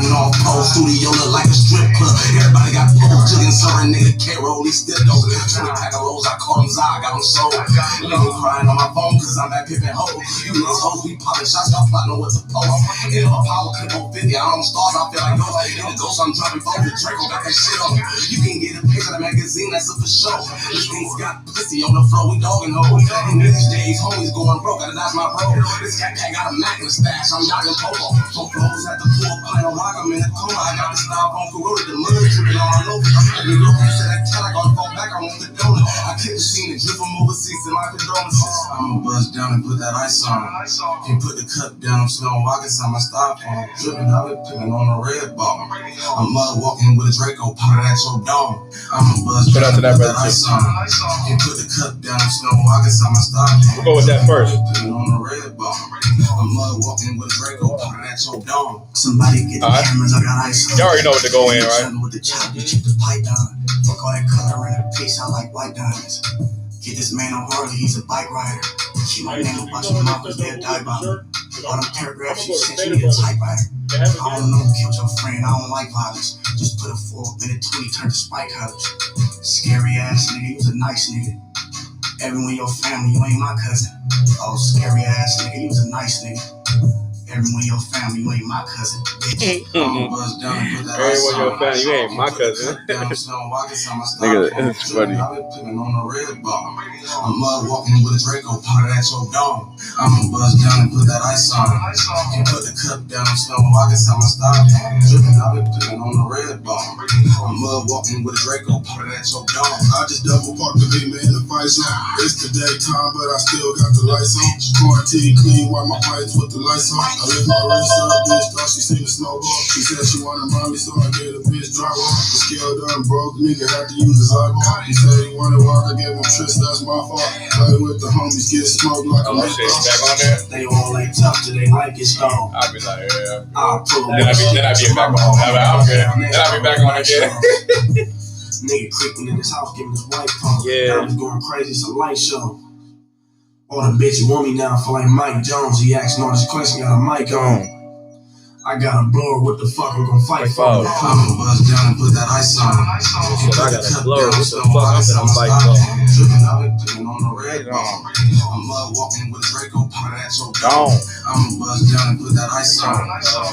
riding off pole. Studio look like a strip club. Everybody got poles, jugging, sorry nigga can't roll. He still those 20 pack of rolls. I call them Zah, got them sold. Nigga crying on my phone cause I'm that pimpin' hoe. You niggas hoes be poppin' shots, y'all plotting what to post. In my power clip on 50, I don't stars, I feel like ghosts. In the ghost, I'm dropping both. The Draco got that shit on. You can get a picture of the magazine, that's a for sure. This thing's got pussy on the floor, we dogging hoes. In these days, homies going broke, gotta dodge my bro. This cat got a Mac in the stash, I'm dodging polo. So clothes at the pool, pint of rock, I'm in the coma. I got the style on Corona, the mud dripping all over. Every look, you said that cat, I gotta fall back, I want the donut. I kick the scene and drip from overseas to my condolences. I'ma buzz down and put that ice on. Can put the cup down, I'm smelling rockets on my styrofoam. Dripping, I've been picking on the red ball. I'm mud walking with a Draco, powder at your dome. I'ma buzz down and put that ice on. Can put the cup down, I'm smelling rockets on my styrofoam. We'll go with that first. Picking on the red ball. I'm mud walking with a Draco, powder at your dome. Somebody get the cameras, I got ice on. You already know what to go in, right? With the chop, you keep the pipe down. Fuck all that color in a piece, I like white diamonds. Get this man on Harley, he's a bike rider. Keep my name about your mouth, cause they'll die by me. All them paragraphs you sent, you need a typewriter. I don't know who killed your friend, I don't like violence. Just put a 4 up in a 20, turn to spike college. Scary ass nigga, you's a nice nigga. Everyone in your family, you ain't my cousin. Oh, scary ass nigga, you was a nice nigga. Everyone in your family, you ain't my cousin. Everyone in your family, you ain't my cousin. Nigga, it's funny. I'm mud walking with a Draco, powder at your dome. I'ma buzz down and put that ice on. Can put the cup down, I'm smelling rockets on my styrofoam. Dripping, I've been putting on the red ball. I'm mud walking with a Draco, powder at your dome. I just double parked the beam in the fight zone. It's the daytime, but I still got the lights on. Quarantine clean, while my pipes with the lights on. I lift my wrist up, bitch, thought she seen the snowball. She said she wanted mommy, so I gave the bitch drop off. The scale done broke, nigga had to use his eyeball. He said he wanted walk, I gave him trips, that's my fault. Play with the homies, get smoked like a shit, back on there. They all ain't tough till they like it stone. I'll be like, yeah. Then I be back on. Then I be back on again. Nigga creeping in his house, giving his wife pump. Yeah. Diamonds going crazy, some light show. All the bitches want me now for like Mike Jones. He asking all this question, got a mic on. I got a blower, what the fuck I'm gonna fight for? I'ma buzz down and put that ice on. Shit, I got a blower, what the fuck I'm gonna fight for? Dripping, I've been putting on the red ball. I'm mud walking with a Draco, powder at your dome. I'ma buzz down and put that ice on.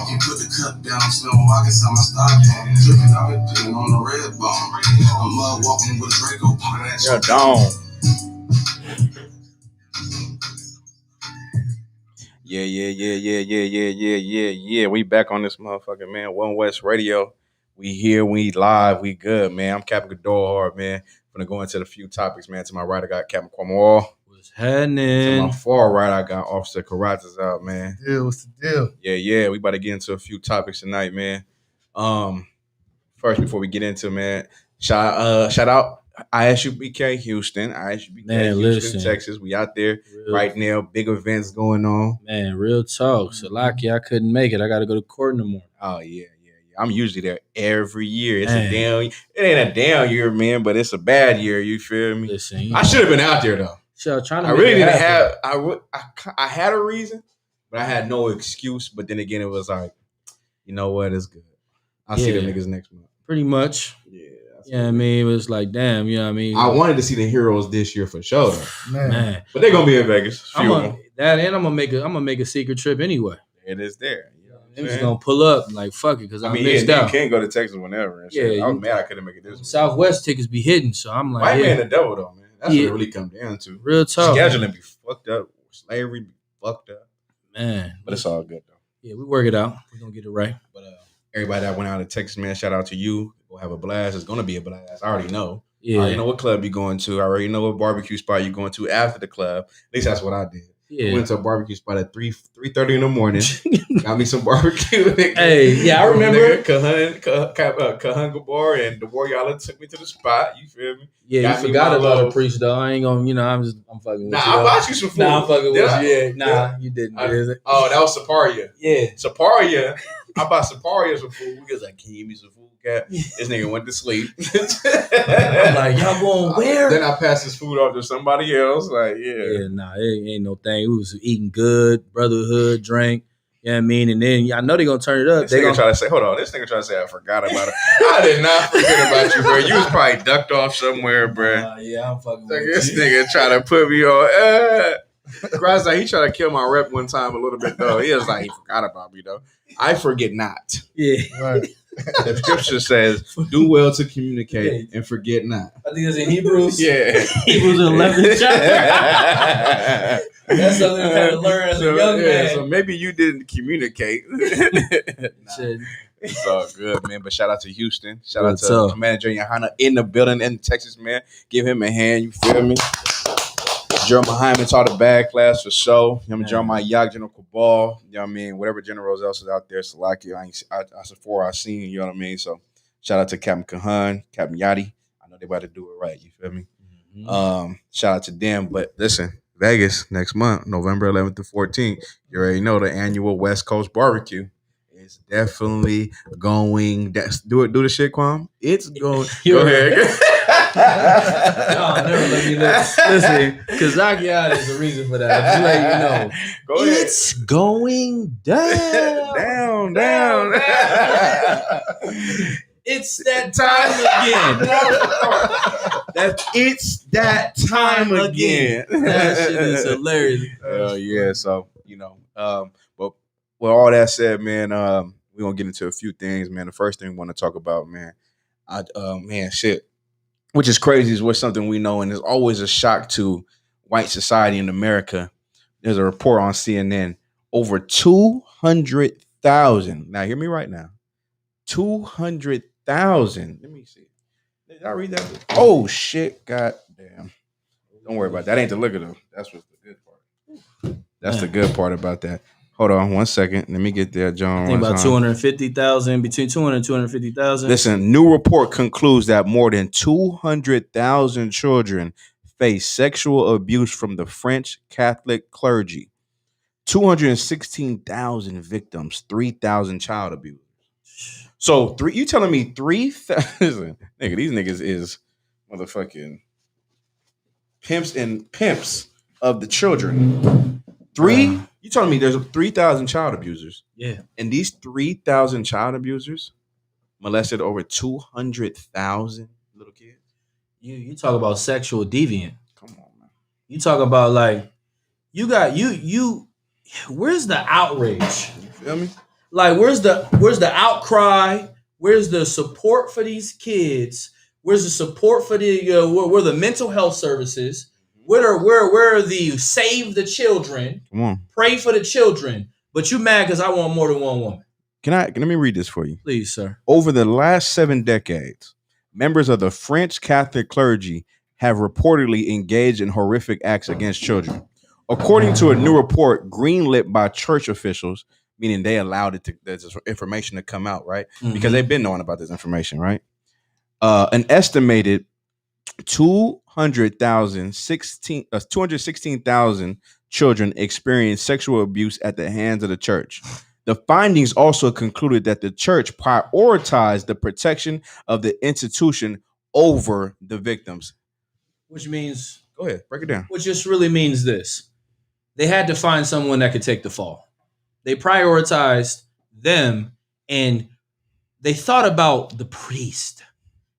Can put the cup down, I'm smelling rockets on my styrofoam. Dripping, I've been putting on the red ball. I'm mud walking with a Draco, powder at your dome. Yeah. We back on this motherfucker, man. One West Radio. We here, we live, we good, man. I'm Captain Godor, man. Gonna go into the few topics, man. To my right, I got Captain Kwamwall. What's happening? To my far right, I got Officer Karaz's out, man. What's the deal? Yeah. We about to get into a few topics tonight, man. First, before we get into, man, shout out ISUBK Houston, Houston, Texas. We out there right now. Big events going on. Man, real talk. Salaki, I couldn't make it. I got to go to court in the morning. Oh, yeah. I'm usually there every year. It ain't a down year, man, but it's a bad year. You feel me? Listen, I should have been out there, though. I really didn't have. I had a reason, but I had no excuse. But then again, it was like, you know what? It's good. I'll see the niggas next month. Pretty much. Yeah. Yeah, I mean, it was like, damn, you know what I mean? I wanted to see the heroes this year for sure, though. Man. But they're gonna be in Vegas. I'm gonna make a secret trip anyway. It is there. I'm just gonna pull up like fuck it because I missed out. out. You can't go to Texas whenever. And shit. I was mad I couldn't make it this week. Southwest tickets be hidden, so I'm like, white man the devil though, man. That's what it really comes down to. Real talk. Scheduling be fucked up. Slavery be fucked up. Man, but it's all good though. Yeah, we work it out. We're gonna get it right. But everybody that went out to Texas, man, shout out to you. We'll have a blast. It's gonna be a blast. I already know. Yeah. I already know what club you're going to. I already know what barbecue spot you're going to after the club. At least that's what I did. Yeah. I went to a barbecue spot at 3:30 in the morning. Got me some barbecue. Hey, yeah, I remember. Kahunga Bar and the Warrior took me to the spot. You feel me? Yeah, you forgot about the priest though. I ain't gonna, I'm fucking with you. I bought you some food. Nah, I'm fucking with you. Yeah, you didn't. That was Saparia. Yeah. Saparia. I bought Saparia some food. He was like, can you give me some food, Cap? This nigga went to sleep. I'm like, y'all going where? Then I passed his food off to somebody else. Like, Yeah, nah, it ain't no thing. We was eating good, brotherhood, drink. You know what I mean? And then I know they're gonna turn it up. This nigga try to say, hold on. This nigga try to say I forgot about it. I did not forget about you, bro. You was probably ducked off somewhere, bro. Yeah, I'm fucking with This you. nigga try to put me on. Christ, like, he tried to kill my rep one time a little bit, though. He was like, he forgot about me, though. I forget not. Yeah. Right. The scripture says, do well to communicate and forget not. I think it's in Hebrews. Yeah. Hebrews 11th chapter. That's something I had to learn as a young man. So maybe you didn't communicate. It's all good, man. But shout out to Houston. Shout out to Commander Johanna in the building in Texas, man. Give him a hand. You feel me? Jeremiah Hyman taught a bad class for show. You know, Jeremiah Yak, General Cabal. You know what I mean? Whatever generals else is out there, Salaki. I before I seen, you know what I mean? So shout out to Captain Kahan, Captain Yachty. I know they about to do it right. You feel me? Mm-hmm. Shout out to them. But listen, Vegas next month, November 11th to 14th. You already know the annual West Coast barbecue. It's definitely going. Do the shit, Kwam. It's going. Go ahead. No, never let me listen. Kazakian is the reason for that. Just let you know. Go ahead. It's going down. down. It's that time again. It's that time again. That shit is hilarious. Yeah. So but with all that said, man, we're gonna get into a few things, man. The first thing we want to talk about, man, which is crazy, is what's something we know, and it's always a shock to white society in America. There's a report on CNN. Over 200,000. Now, hear me right now. 200,000. Let me see. Did I read that? Oh, shit. God damn. Don't worry about that. That ain't the liquor, though. That's what's the good part. That's the good part about that. Hold on 1 second. Let me get there, John. I think about 250,000, between 200 and 250,000. Listen, new report concludes that more than 200,000 children face sexual abuse from the French Catholic clergy. 216,000 victims, 3,000 child abusers. So you telling me 3,000? Nigga, these niggas is motherfucking pimps of the children. You telling me there's 3,000 child abusers? Yeah. And these 3,000 child abusers molested over 200,000 little kids? You talk about sexual deviant. Come on, man. You talk about like where's the outrage? You feel me? Like where's the outcry? Where's the support for these kids? Where's the support for the where the mental health services? Where are the save the children? Come on. Pray for the children. But you mad because I want more than one woman. Let me read this for you. Please, sir. Over the last 7 decades, members of the French Catholic clergy have reportedly engaged in horrific acts against children. According to a new report greenlit by church officials, meaning they allowed this information to come out, right? Mm-hmm. Because they've been knowing about this information, right? An estimated 216,000 children experienced sexual abuse at the hands of the church. The findings also concluded that the church prioritized the protection of the institution over the victims. Which means... Go ahead, break it down. Which just really means this. They had to find someone that could take the fall. They prioritized them, and they thought about the priest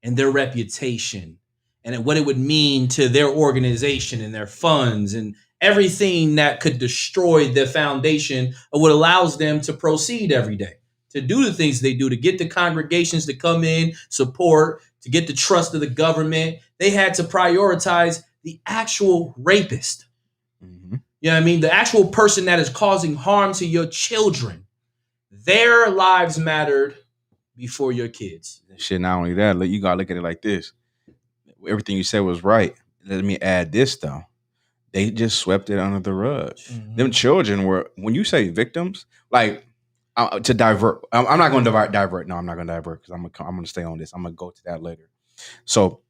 and their reputation and what it would mean to their organization and their funds and everything that could destroy the foundation of what allows them to proceed every day, to do the things they do, to get the congregations to come in, support, to get the trust of the government. They had to prioritize the actual rapist. Mm-hmm. You know what I mean? The actual person that is causing harm to your children. Their lives mattered before your kids. Shit, not only that, you got to look at it like this. Everything you said was right. Let me add this, though. They just swept it under the rug. Mm-hmm. Them children were, when you say victims, like to divert. I'm not going to divert. No, I'm not going to divert because I'm going to stay on this. I'm going to go to that later. So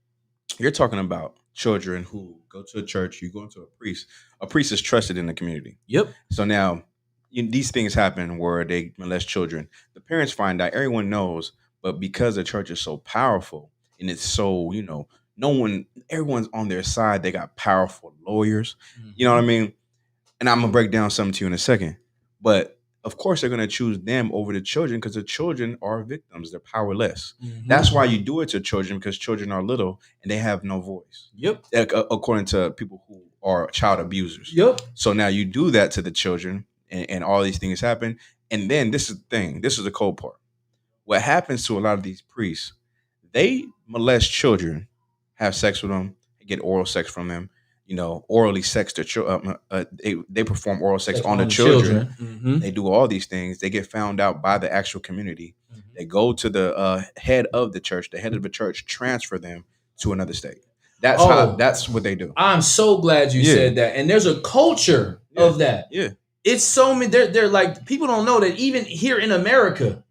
you're talking about children who go to a church, you go into a priest. A priest is trusted in the community. Yep. So now these things happen where they molest children. The parents find out, everyone knows, but because the church is so powerful and it's so, everyone's on their side. They got powerful lawyers. Mm-hmm. You know what I mean? And I'm going to break down something to you in a second. But of course they're going to choose them over the children because the children are victims. They're powerless. That's why you do it to children, because children are little and they have no voice. Yep. According to people who are child abusers. Yep. So now you do that to the children, and all these things happen. And then this is the thing. This is the cold part. What happens to a lot of these priests, they molest children, have sex with them, get oral sex from them, orally sex their children. They perform oral sex on the children. They do all these things. They get found out by the actual community. They go to the head of the church. The head of the church transfer them to another state. That's what they do. I'm so glad you said that. And there's a culture of that. Yeah. It's so many. They're like, people don't know that even here in America,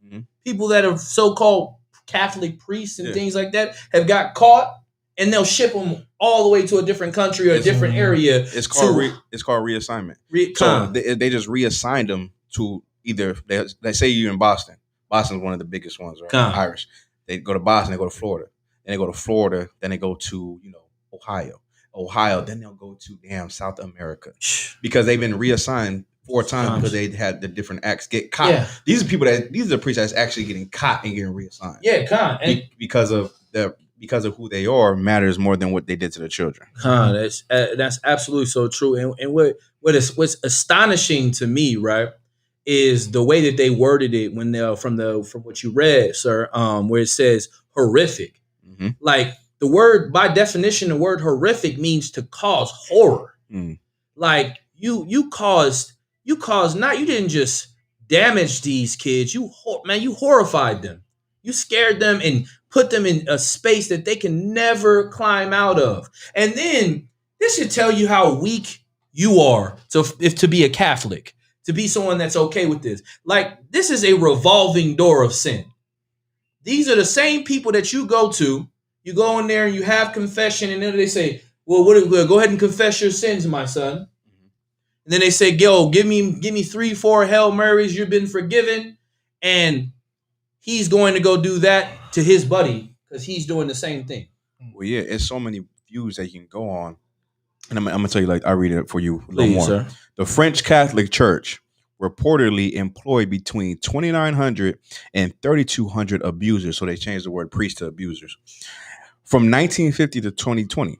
people that are so-called Catholic priests and things like that have got caught, and they'll ship them all the way to a different country or a different area. It's called reassignment. So they just reassigned them to either, they say you're in Boston. Boston's one of the biggest ones, right? Irish. They go to Boston, they go to Florida. Then they go to Florida, then they go to, Ohio, then they'll go to South America. Because they've been reassigned 4 times because they had the different acts get caught. Yeah. These are priests that's actually getting caught and getting reassigned. Yeah, because of who they are matters more than what they did to the children. That's absolutely so true. And what's astonishing to me, right, is the way that they worded it when from what you read, sir, where it says horrific. Like, the word, by definition, the word horrific means to cause horror. Like, you caused not, you didn't just damage these kids, you horrified them. You scared them and put them in a space that they can never climb out of. And then this should tell you how weak you are to be a Catholic, to be someone that's okay with this. Like, this is a revolving door of sin. These are the same people that you go to. You go in there and you have confession, and then they say, well, go ahead and confess your sins, my son. And then they say, yo, give me 3-4 Hail Marys, you've been forgiven. And he's going to go do that to his buddy because he's doing the same thing. Well, yeah, it's so many views that you can go on. And I'm going to tell you, I read it for you a little more. Sir. The French Catholic Church reportedly employed between 2,900 and 3,200 abusers. So they changed the word priest to abusers. From 1950 to 2020,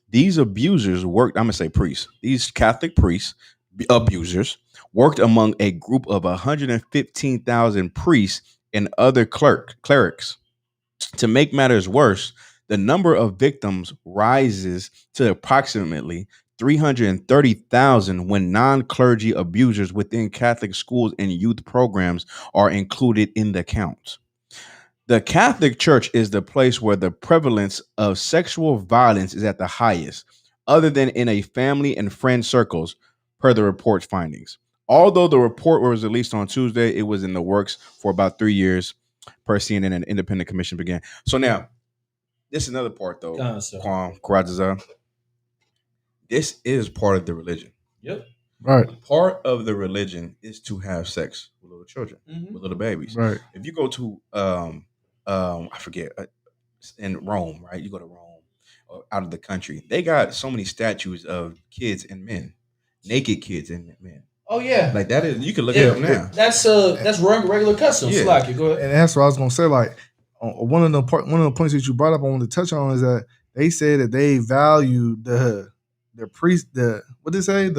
these abusers worked, I'm going to say priests, these Catholic priests, abusers, worked among a group of 115,000 priests and other clerics. To make matters worse, the number of victims rises to approximately 330,000 when non-clergy abusers within Catholic schools and youth programs are included in the count. The Catholic Church is the place where the prevalence of sexual violence is at the highest, other than in a family and friend circles, per the report's findings. Although the report was released on Tuesday, it was in the works for about 3 years, per CNN, an independent commission began. So now, this is another part, though. This is part of the religion. Yep. Right. Part of the religion is to have sex with little children, with little babies. Right. If you go to, I forget, in Rome, right? You go to Rome, or out of the country. They got so many statues of kids and men, naked kids and men. Oh yeah, like that is. You can look it up now. That's regular customs. Yeah. Like, go ahead. And that's what I was gonna say. Like, one of the points that you brought up, I wanted to touch on is that they said that they value the priest. What did they say?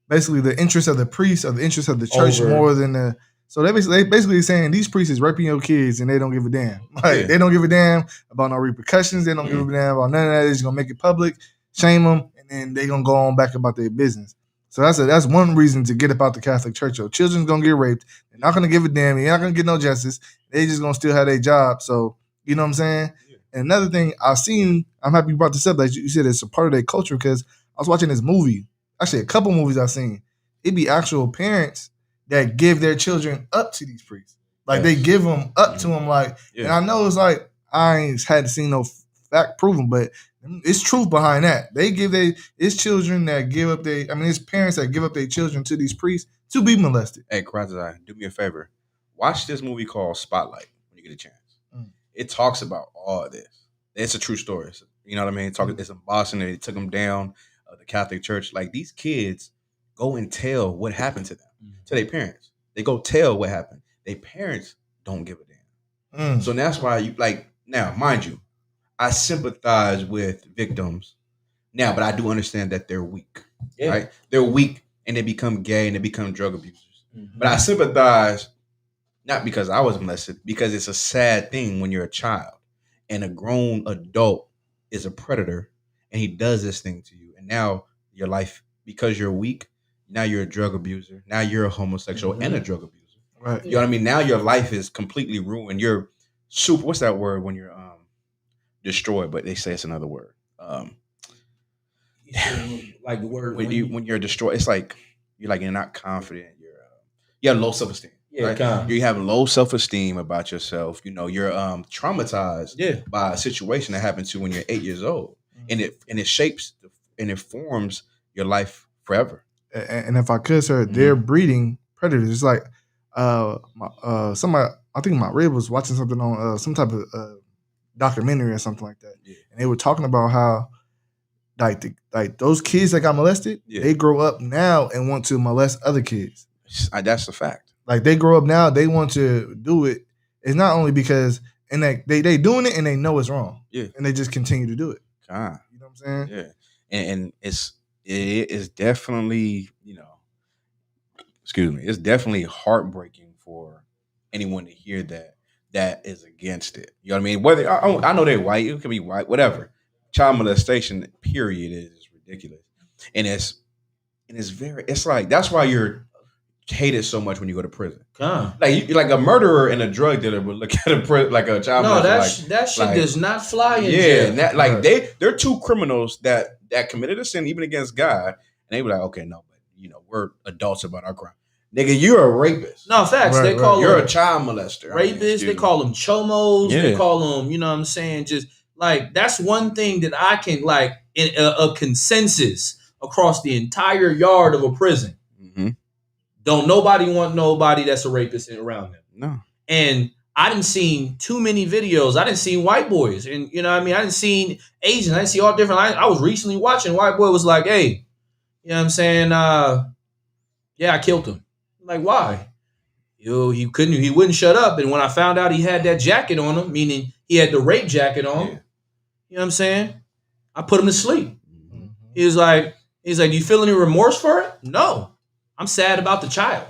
Basically the interest of the priest or the interest of the church more than the. So they basically saying these priests is raping your kids and they don't give a damn. Like, they don't give a damn about no repercussions. They don't give a damn about none of that. They're just gonna make it public, shame them, and then they gonna go on back about their business. So that's one reason to get about the Catholic Church. Your children's gonna get raped. They're not gonna give a damn. You're not gonna get no justice. They just gonna still have their job. So you know what I'm saying? Yeah. And another thing I'm happy you brought this up. Like you said, it's a part of their culture because I was watching this movie. Actually, a couple movies I've seen. It be actual parents that give their children up to these priests. Like they give them up to them. Like, and I know it's like I ain't had to see no fact proven, but it's truth behind that. They give it's children that give up it's parents that give up their children to these priests to be molested. Hey, Karazai, do me a favor. Watch this movie called Spotlight when you get a chance. It talks about all of this. It's a true story. You know what I mean? It's in Boston. They took them down, the Catholic Church. Like, these kids go and tell what happened to them, to their parents. They go tell what happened. Their parents don't give a damn. So that's why you like now, mind you, I sympathize with victims now, but I do understand that they're weak. Yeah. Right? They're weak and they become gay and they become drug abusers. Mm-hmm. But I sympathize not because I was molested, because it's a sad thing when you're a child and a grown adult is a predator and he does this thing to you. And now your life, because you're weak, now you're a drug abuser. Now you're a homosexual and a drug abuser. Right. You know what I mean? Now your life is completely ruined. You're super, what's that word when you're destroyed, but they say it's another word. Like the word when you're destroyed, it's like you're not confident. You have low self-esteem. Yeah, right? You have low self-esteem about yourself. You know, you're traumatized by a situation that happened to you when you're 8 years old, and it shapes and it forms your life forever. And if I could, sir, they're breeding predators. It's like somebody, I think my rib was watching something on some type of documentary or something like that, and they were talking about how like those kids that got molested, they grow up now and want to molest other kids. That's a fact. Like they grow up now, they want to do it. It's not only because and they doing it and they know it's wrong. Yeah, and they just continue to do it. You know what I'm saying? Yeah, and it is definitely it's definitely heartbreaking for anyone to hear that is against it. You know what I mean? Whether I know they're white, it could be white, whatever. Child molestation, period, is ridiculous, and it's like that's why you're hated so much when you go to prison. Like you're like a murderer and a drug dealer would look at like a child. No, that shit does not fly in jail. Yeah, they're two criminals that committed a sin even against God, and they were like, okay, no, but we're adults about our crime. Nigga, you're a rapist. No, facts. They call them, you're a child molester. Rapists. They call them chomos. Yeah. They call them, you know what I'm saying? Just like that's one thing that I can like in a consensus across the entire yard of a prison. Mm-hmm. Don't nobody want nobody that's a rapist around them. No. And I didn't see too many videos. I didn't see white boys, and you know what I mean. I didn't see Asians. I didn't see all different. I was recently watching. White boy was like, "Hey, you know what I'm saying? Yeah, I killed him." Like, why? He wouldn't shut up. And when I found out he had that jacket on him, meaning he had the rape jacket on, you know what I'm saying? I put him to sleep. Mm-hmm. He's like, do you feel any remorse for it? No. I'm sad about the child.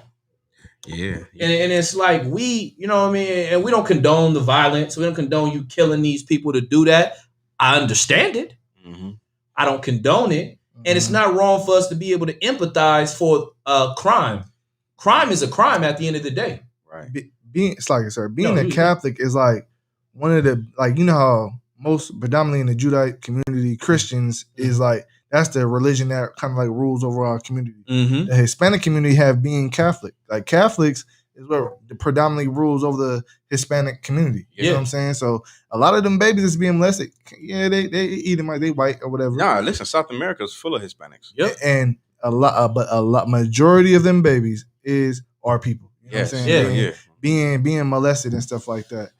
Yeah. And it's like you know what I mean? And we don't condone the violence. We don't condone you killing these people to do that. I understand it. Mm-hmm. I don't condone it. Mm-hmm. And it's not wrong for us to be able to empathize for crime. Crime is a crime at the end of the day. Right. Being a Catholic is like one of the, like, you know how most predominantly in the Judaic community, Christians is like, that's the religion that kind of like rules over our community. Mm-hmm. The Hispanic community have being Catholic. Like Catholics is what predominantly rules over the Hispanic community. You know what I'm saying? So a lot of them babies that's being molested, they eat them like they white or whatever. Nah, listen, South America is full of Hispanics. Yep. And a majority of them babies is our people. You know what I'm saying? Being molested and stuff like that.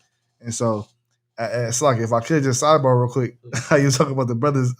And so it's like, if I could just sidebar real quick, how you talk about the brothers,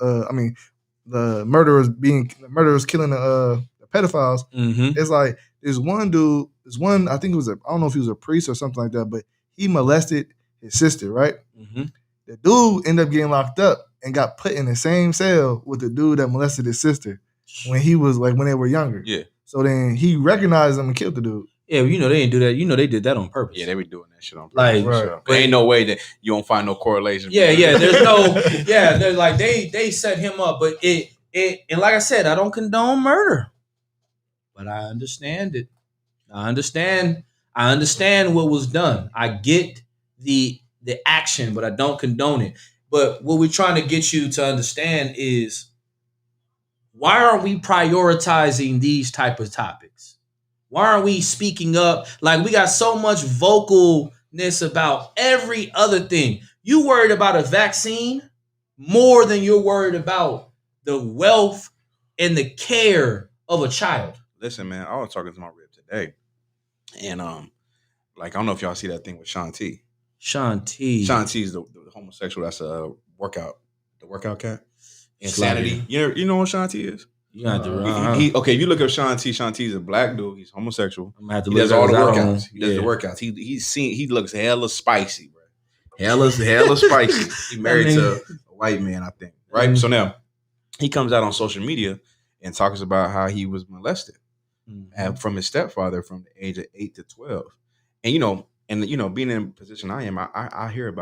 the murderers killing the pedophiles. Mm-hmm. It's like there's one I think it was I don't know if he was a priest or something like that, but he molested his sister, right? Mm-hmm. The dude ended up getting locked up and got put in the same cell with the dude that molested his sister when they were younger. Yeah. So then he recognized him and killed the dude. Yeah, well, they didn't do that. They did that on purpose. Yeah, they be doing that shit on purpose. Like, right. There ain't no way that you won't find no correlation. Yeah, there's no. Yeah, they're like they set him up, but it and like I said, I don't condone murder, but I understand it. I understand what was done. I get the action, but I don't condone it. But what we're trying to get you to understand is, why aren't we prioritizing these type of topics? Why aren't we speaking up? Like, we got so much vocalness about every other thing. You worried about a vaccine more than you're worried about the wealth and the care of a child. Listen, man, I was talking to my rib today. And I don't know if y'all see that thing with Sean T. Sean T is the homosexual that's the workout cat. Insanity. You know what Sean T is? You got to okay, if you look up Sean T is a black dude. He's homosexual. I'm gonna have to he look does all the those workouts. He does the workouts. He looks hella spicy, bro. Hella spicy. He married to a white man, I think. Right? So now he comes out on social media and talks about how he was molested from his stepfather from the age of 8 to 12. And being in a position I am, I hear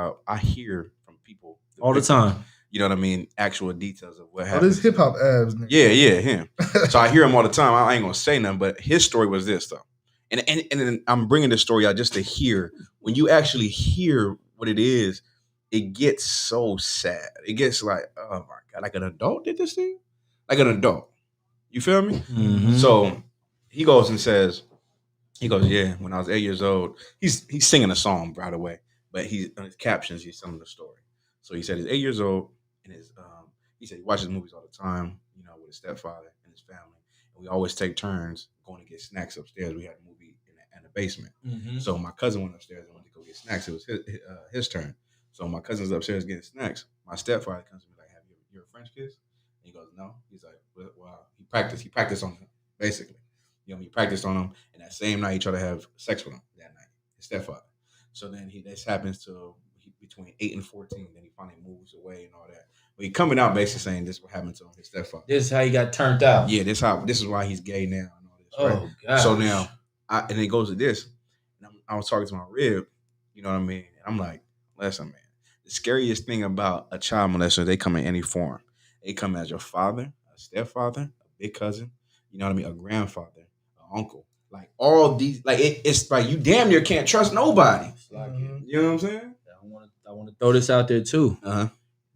from people all the time. You know what I mean? Actual details of what happened. Oh, this hip hop abs. Nigga. Yeah, him. So I hear him all the time. I ain't gonna say nothing, but his story was this though, and then I'm bringing this story out just to hear. When you actually hear what it is, it gets so sad. It gets like, oh my god, like an adult did this thing, like an adult. You feel me? Mm-hmm. So he goes and says, yeah, when I was 8 years old, he's singing a song right away, but on his captions he's telling the story. So he said he's 8 years old. And he said he watches movies all the time, with his stepfather and his family. And we always take turns going to get snacks upstairs. We had a movie in the basement. Mm-hmm. So my cousin went upstairs and went to go get snacks. It was his turn. So my cousin's upstairs getting snacks. My stepfather comes to me like, have you a French kiss? And he goes, no. He's like, well, he practiced on him, basically. He practiced on him. And that same night, he tried to have sex with him that night, his stepfather. So then this happens to between 8 and 14. Then he finally moves away and all that. But he coming out basically saying this is what happened to him, his stepfather. This is how he got turned out. Yeah, this is why he's gay now and all this. Oh, right? God. So now, and it goes to this. And I was talking to my rib, you know what I mean? And I'm like, listen, man, the scariest thing about a child molester, they come in any form. They come as your father, a stepfather, a big cousin, you know what I mean, a grandfather, an uncle. Like all these, like it's like you damn near can't trust nobody. Like, you know what I'm saying? I want to throw this out there too.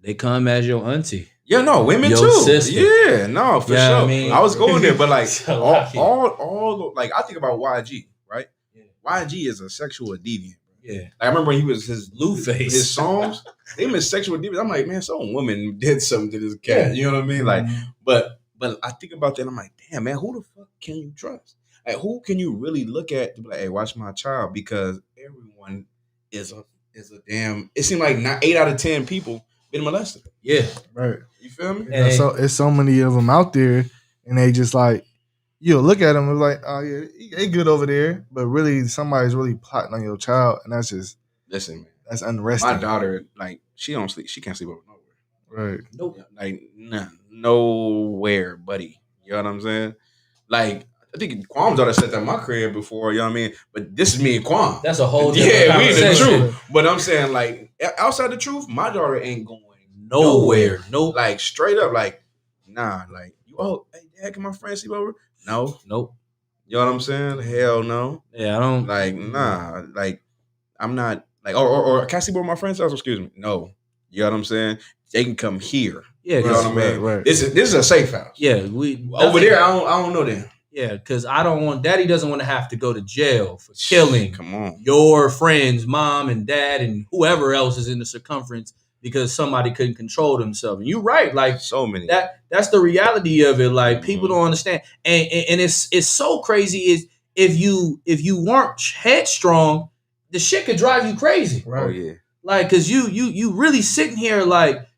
They come as your auntie. Yeah, no, women your too. Sister. Yeah, no, for sure. I mean, I was going there, but like so all like I think about YG, right? Yeah. YG is a sexual deviant. Yeah, like, I remember when he was his Blueface. His songs, they been sexual deviant. I'm like, man, some woman did something to this cat. You know what I mean? Like, but I think about that. I'm like, damn, man, who the fuck can you trust? Like, who can you really look at to be like, hey, watch my child? Because everyone is a damn. It seemed like 8 out of 10 people been molested. Yeah, right. You feel me? And so it's so many of them out there, and they just like look at them and like, oh yeah, they good over there, but really somebody's really plotting on your child, and that's just listen, man. That's unresting. My daughter, like, she don't sleep. She can't sleep over nowhere. Right. Nope. Like nowhere, buddy. You know what I'm saying? Like, I think Quam's daughter said that in my crib before, you know what I mean? But this is me and Quam. That's a whole different we in the conversation. truth. But I'm saying, like, outside the truth, my daughter ain't going nowhere. Nope. Like, straight up, like, nah. Like, hey, Dad, can my friend sleep over? No. Nope. You know what I'm saying? Hell no. Yeah, I don't. Like, nah. Like, I'm not, like, or can I sleep over my friend's house? Excuse me. No. You know what I'm saying? They can come here. Yeah, you know what I mean? Right. This is a safe house. Yeah, over there. I don't know them. Yeah, because Daddy doesn't want to have to go to jail for killing your friends, mom and dad, and whoever else is in the circumference because somebody couldn't control themselves. And you're right, like so many. That's the reality of it. Like people don't understand, and it's so crazy. Is if you weren't headstrong, the shit could drive you crazy. Right. Oh yeah. Like, cause you really sitting here like,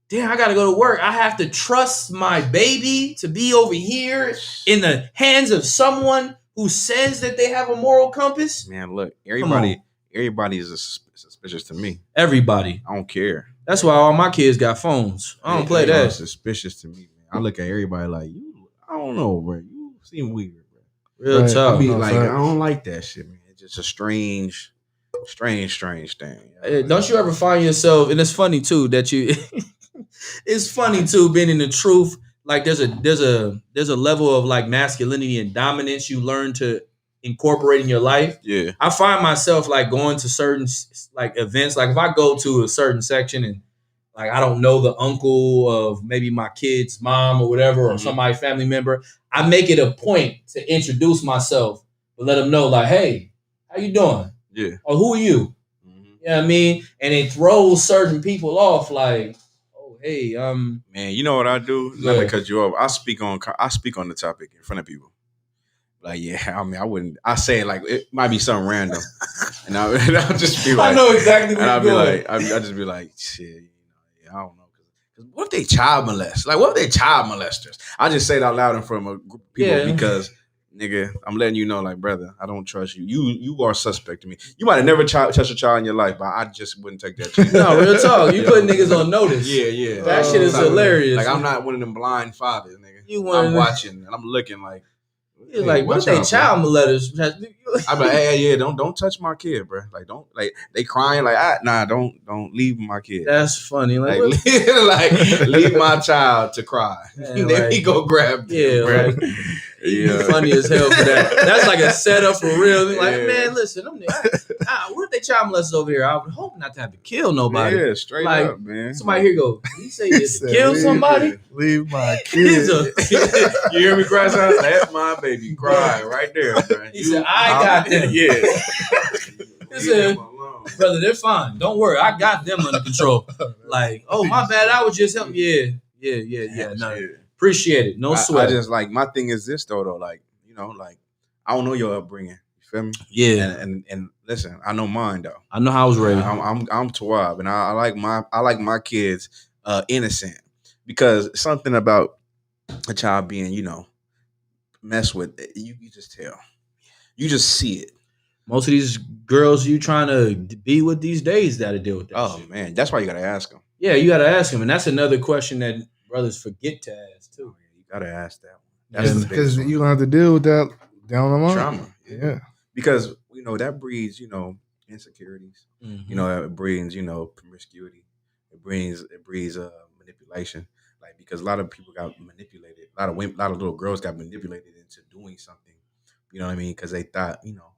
damn, I gotta go to work. I have to trust my baby to be over here in the hands of someone who says that they have a moral compass. Man, look, everybody is suspicious to me. Everybody. I don't care. That's why all my kids got phones. I don't play that. Suspicious to me, man. I look at everybody like, you, I don't know, bro. You seem weird, bro. Real tough. I be like, I don't like that shit, man. It's just a strange thing. Don't you ever find yourself, and it's funny too that you it's funny too being in the truth. Like there's a level of like masculinity and dominance you learn to incorporate in your life. Yeah. I find myself like going to certain like events. Like if I go to a certain section and like I don't know the uncle of maybe my kid's mom or whatever, or somebody family member, I make it a point to introduce myself, but let them know like, hey, how you doing? Yeah. Or who are you? You know what I mean? And it throws certain people off like, oh, hey, man, you know what I do? Not to cut you off. I speak on the topic in front of people. Like, yeah, I mean, I say it like it might be something random. and I'll just be like, I know exactly what and you're I'll be doing. like, I'll just be like, shit, I don't know. What if they child molest? Like, what if they child molesters? I just say it out loud in front of a group of people because, nigga, I'm letting you know, like, brother, I don't trust you. You are suspect to me. You might have never touched a child in your life, but I just wouldn't take that chance. No, real talk. You put niggas on notice. Yeah. That shit is hilarious. Like, I'm not one of them blind fathers, nigga. I'm watching and I'm looking like. He's like, what if they child molesters? I'm like, hey, don't touch my kid, bro. Like, don't, like, they crying, like, don't leave my kid. That's funny. Like leave my child to cry. Man, then he go grab them, bro. Like, funny as hell for that. That's like a setup for real. Like, man, listen, what if they child molesters over here? I would hope not to have to kill nobody. Yeah, straight like, up, man. Somebody here go, he say kill somebody? Leave my kid. You hear me cry? That's my baby crying right there, bro. He said, I got them. Yeah. He said, brother, they're fine. Don't worry. I got them under control. Like, oh, my bad. I was just helping. Yeah. No, appreciate it. No sweat. I just, like, my thing is this, though, like, you know, like, I don't know your upbringing. You feel me? Yeah. And listen, I know mine, though. I know how I was raised. I'm Tawab, and I like my kids innocent, because something about a child being, you know, messed with, you just tell. You just see it. Most of these girls you trying to be with these days got to deal with that. Oh, shit. Man, that's why you got to ask them. Yeah, you got to ask them. And that's another question that brothers forget to ask, too. You got to ask that one. Because you're going to have to deal with that down the line. Trauma. Yeah. Because, you know, that breeds, you know, insecurities. Mm-hmm. You know, it brings, you know, promiscuity. It breeds manipulation. Like, because a lot of people got manipulated. A lot of little girls got manipulated into doing something. You know what I mean? Because they thought, you know,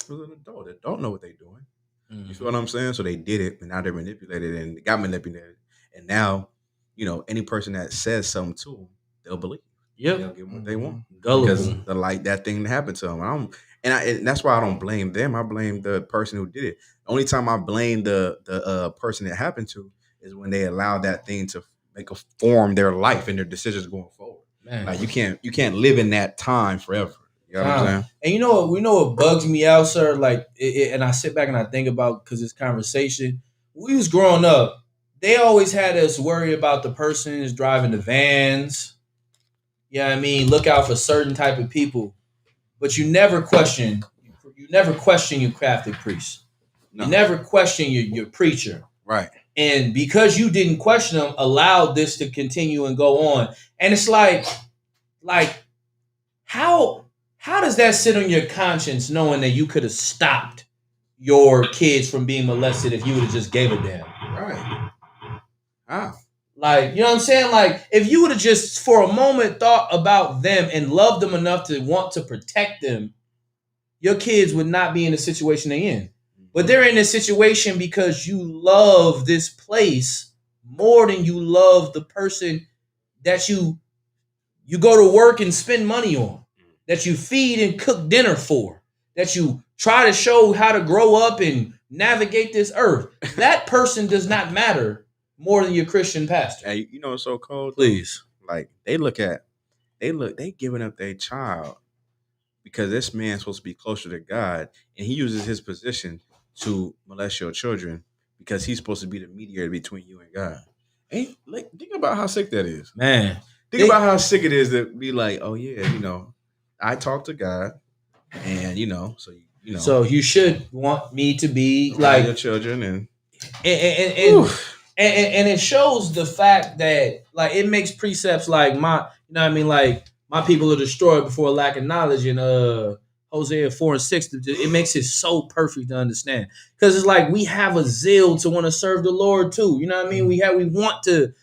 it was an adult. They don't know what they're doing. Mm-hmm. You feel what I'm saying? So they did it, and now they're manipulated and got manipulated. And now, you know, any person that says something to them, they'll believe. Yep. They'll give them what they want. Gullible. Because that thing happened to them. And that's why I don't blame them. I blame the person who did it. The only time I blame the person it happened to is when they allowed that thing to form their life and their decisions going forward. Man. Like, you can't live in that time forever. You know what I'm saying? And you know what bugs me out, sir? Like, and I sit back and I think about, because this conversation, when we was growing up, they always had us worry about the person who's driving the vans. You know what I mean? Look out for certain type of people. But you never question your Catholic priest. No. You never question your preacher. Right. And because you didn't question them, allowed this to continue and go on. And it's like how does that sit on your conscience, knowing that you could have stopped your kids from being molested if you would have just gave a damn? Right. How? Like, you know what I'm saying? Like, if you would have just for a moment thought about them and loved them enough to want to protect them, your kids would not be in the situation they're in. But they're in this situation because you love this place more than you love the person that you go to work and spend money on, that you feed and cook dinner for, that you try to show how to grow up and navigate this earth. That person does not matter more than your Christian pastor. Hey, you know what's so cold? Please. Like, they giving up their child because this man's supposed to be closer to God, and he uses his position to molest your children because he's supposed to be the mediator between you and God. Think about how sick that is. Man. Think about how sick it is to be like, oh yeah, you know, I talk to God, and you know, so you know. So you should want me to be like your children, and it shows the fact that, like, it makes precepts like my people are destroyed before lack of knowledge, and Hosea 4:6. It makes it so perfect to understand, because it's like we have a zeal to want to serve the Lord too. You know what I mean? We want to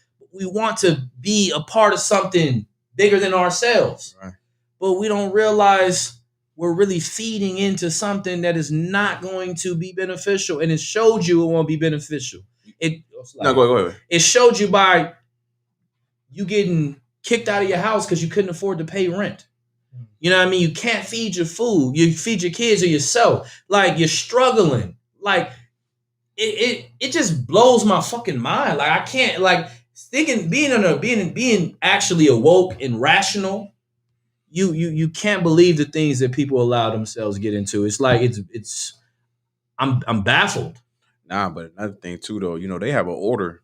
be a part of something bigger than ourselves, right. But we don't realize we're really feeding into something that is not going to be beneficial, and it showed you it won't be beneficial. Go ahead. It showed you by you getting kicked out of your house because you couldn't afford to pay rent. You know what I mean? You can't feed your food. You feed your kids or yourself. Like, you're struggling. Like, it just blows my fucking mind. Like, I can't, like, thinking, being actually awoke and rational. You can't believe the things that people allow themselves to get into. It's like I'm baffled. Nah, but another thing too, though, you know, they have an order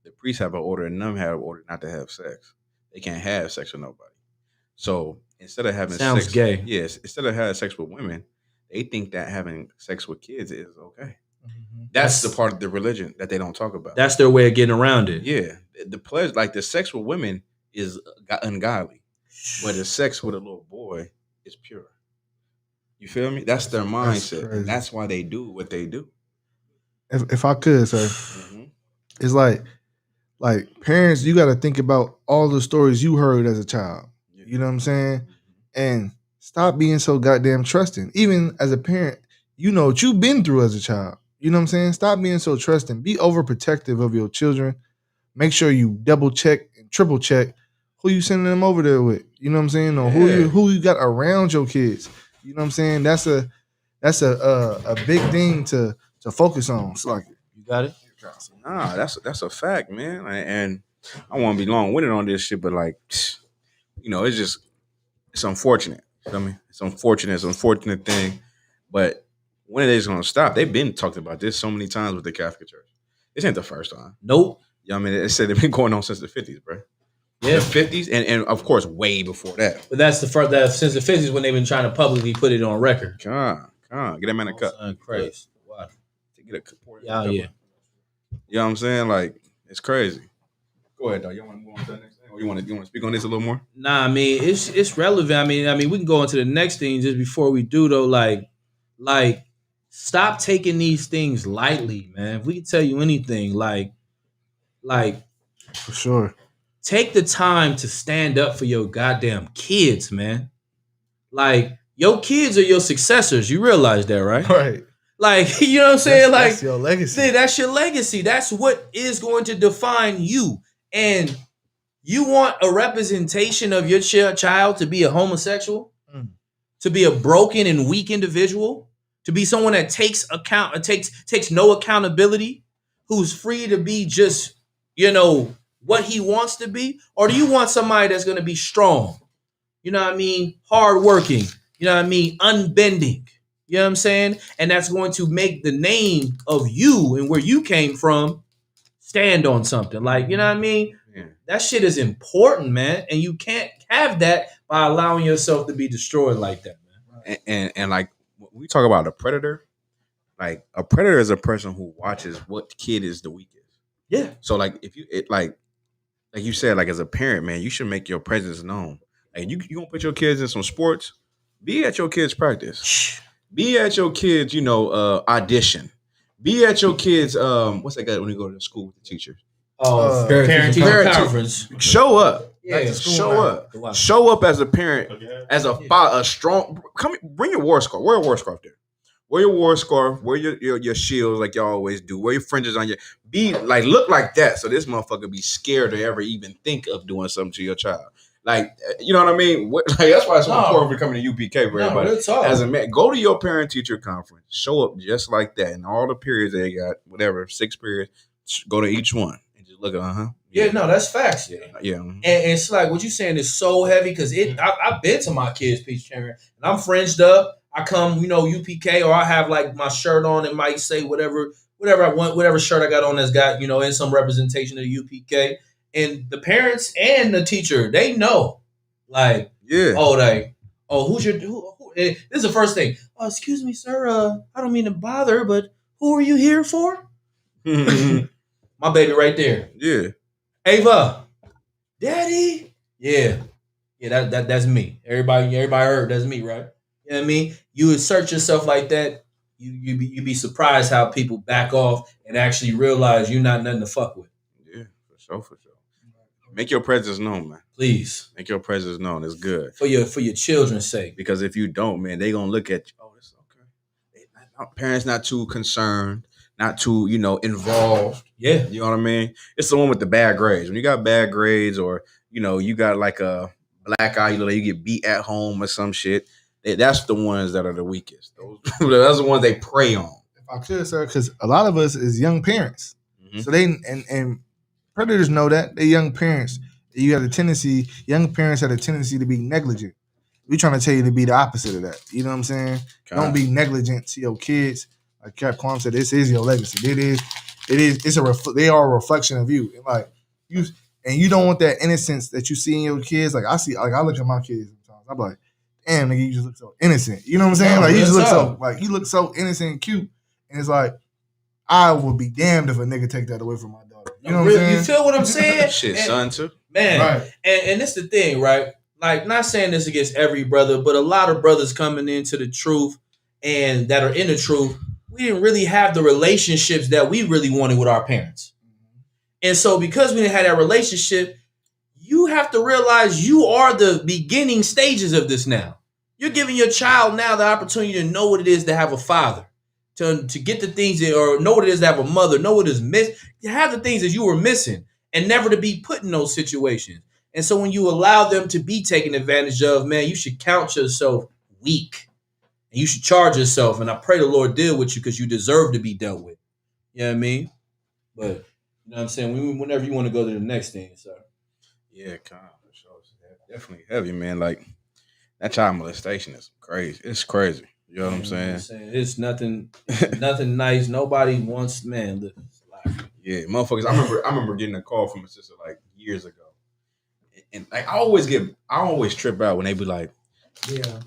the priests have an order and them have an order not to have sex. They can't have sex with nobody. So instead of having Sounds sex, gay. yes, instead of having sex with women, they think that having sex with kids is okay. Mm-hmm. That's the part of the religion that they don't talk about. That's their way of getting around it. Yeah, the pleasure, like the sex with women, is ungodly, but the sex with a little boy is pure. You feel me? That's their mindset, and that's why they do what they do. If I could, sir, it's like parents, you got to think about all the stories you heard as a child. You know what I'm saying? And stop being so goddamn trusting. Even as a parent, you know what you've been through as a child. You know what I'm saying? Stop being so trusting. Be overprotective of your children. Make sure you double check and triple check who you sending them over there with. You know what I'm saying? Or who you got around your kids. You know what I'm saying? That's a big thing to focus on. It's like, you got it? Nah, that's a fact, man. And I won't be long-winded on this shit, but like, you know, it's unfortunate. You know what I mean? It's an unfortunate thing. But when are they gonna stop? They've been talking about this so many times with the Catholic Church. This ain't the first time. Nope. You know what I mean? They said they've been going on since the 50s, bro. Yeah, the 50s, and of course way before that. But that's since the 50s when they've been trying to publicly put it on record. Come on, get that man a cup. Crazy. Wow. Get a cup. Yeah. You know what I'm saying? Like, it's crazy. Go ahead, though. You want to move on to the next thing, or you want to speak on this a little more? Nah, I mean it's relevant. I mean we can go into the next thing just before we do though. Like stop taking these things lightly, man. If we can tell you anything, like for sure. Take the time to stand up for your goddamn kids, man. Like, your kids are your successors. You realize that, right? Right. Like, you know what I'm saying? That's your legacy. That's your legacy. That's what is going to define you. And you want a representation of your child to be a homosexual, to be a broken and weak individual, to be someone that takes no accountability, who's free to be just, what he wants to be? Or do you want somebody that's going to be strong? You know what I mean? Hardworking. You know what I mean? Unbending. You know what I'm saying? And that's going to make the name of you and where you came from stand on something. Like, you know what I mean? Yeah. That shit is important, man. And you can't have that by allowing yourself to be destroyed like that, man. And like, when we talk about a predator, like a predator is a person who watches what kid is the weakest. Yeah. So like, if you, like you said, like as a parent, man, you should make your presence known. Like you gonna put your kids in some sports, be at your kids' practice. Be at your kids, audition. Be at your kids, what's that guy when you go to school with the teachers? Parent-teacher conference. Show up. Yeah, show up. Show up as a parent, as a father, a strong. Bring your war scarf. Wear a war scarf there. Wear your war scarf. Wear your shields like y'all always do. Wear your fringes on your. Be like, look like that, so this motherfucker be scared to ever even think of doing something to your child. Like, you know what I mean? Like, that's why it's so important for coming to UPK for everybody. As a man, go to your parent-teacher conference. Show up just like that. And all the periods they got, whatever, 6 periods, go to each one. And just look at, Yeah, no, that's facts. Yeah. And it's like, what you saying is so heavy, because I've been to my kids' peace chamber, and I'm fringed up. I come, UPK, or I have, like, my shirt on and might say whatever I want, whatever shirt I got on that's got, in some representation of the UPK. And the parents and the teacher, they know, like, who's your, who this is the first thing. Oh, excuse me, sir. I don't mean to bother, but who are you here for? My baby right there. Yeah. Ava, Daddy. Yeah, that's me. Everybody heard that's me, right? You know what I mean? You assert yourself like that, you be surprised how people back off and actually realize you're not nothing to fuck with. Yeah, for sure. Make your presence known, man. Please. Make your presence known. It's good. For your children's sake. Because if you don't, man, they gonna look at you. Oh, it's okay. Parents not too concerned, not too, involved. Yeah. You know what I mean? It's the one with the bad grades. When you got bad grades, or, you got like a black eye, you get beat at home or some shit. That's the ones that are the weakest. Those are the ones they prey on. If I could, sir, because a lot of us is young parents. Mm-hmm. So they and predators know that. They're young parents. Young parents have a tendency to be negligent. We're trying to tell you to be the opposite of that. You know what I'm saying? Don't be negligent to your kids. Like Cap Quam said, this is your legacy. they are a reflection of you. And like you don't want that innocence that you see in your kids. Like I look at my kids sometimes. I'm like, damn, nigga, you just look so innocent. You know what I'm saying? Like you look so innocent and cute. And it's like, I would be damned if a nigga take that away from my daughter. You know what I'm saying? You feel what I'm saying? Shit, son, too. Man, right. And that's the thing, right? Like, not saying this against every brother, but a lot of brothers coming into the truth and that are in the truth, we didn't really have the relationships that we really wanted with our parents. And so because we didn't have that relationship, you have to realize you are the beginning stages of this now. You're giving your child now the opportunity to know what it is to have a father, to get the things that, or know what it is to have a mother, know what is missing, to have the things that you were missing and never to be put in those situations. And so when you allow them to be taken advantage of, man, you should count yourself weak. And you should charge yourself. And I pray the Lord deal with you because you deserve to be dealt with. You know what I mean? But, you know what I'm saying? Whenever you want to go to the next thing, sir. Yeah, for sure. Definitely heavy, man. Like, that child molestation is crazy. It's crazy. You know what I'm saying? It's nothing nice. Nobody wants, man, listen. Yeah, motherfuckers. I remember getting a call from a sister like years ago. And like I always trip out when they be like, yeah,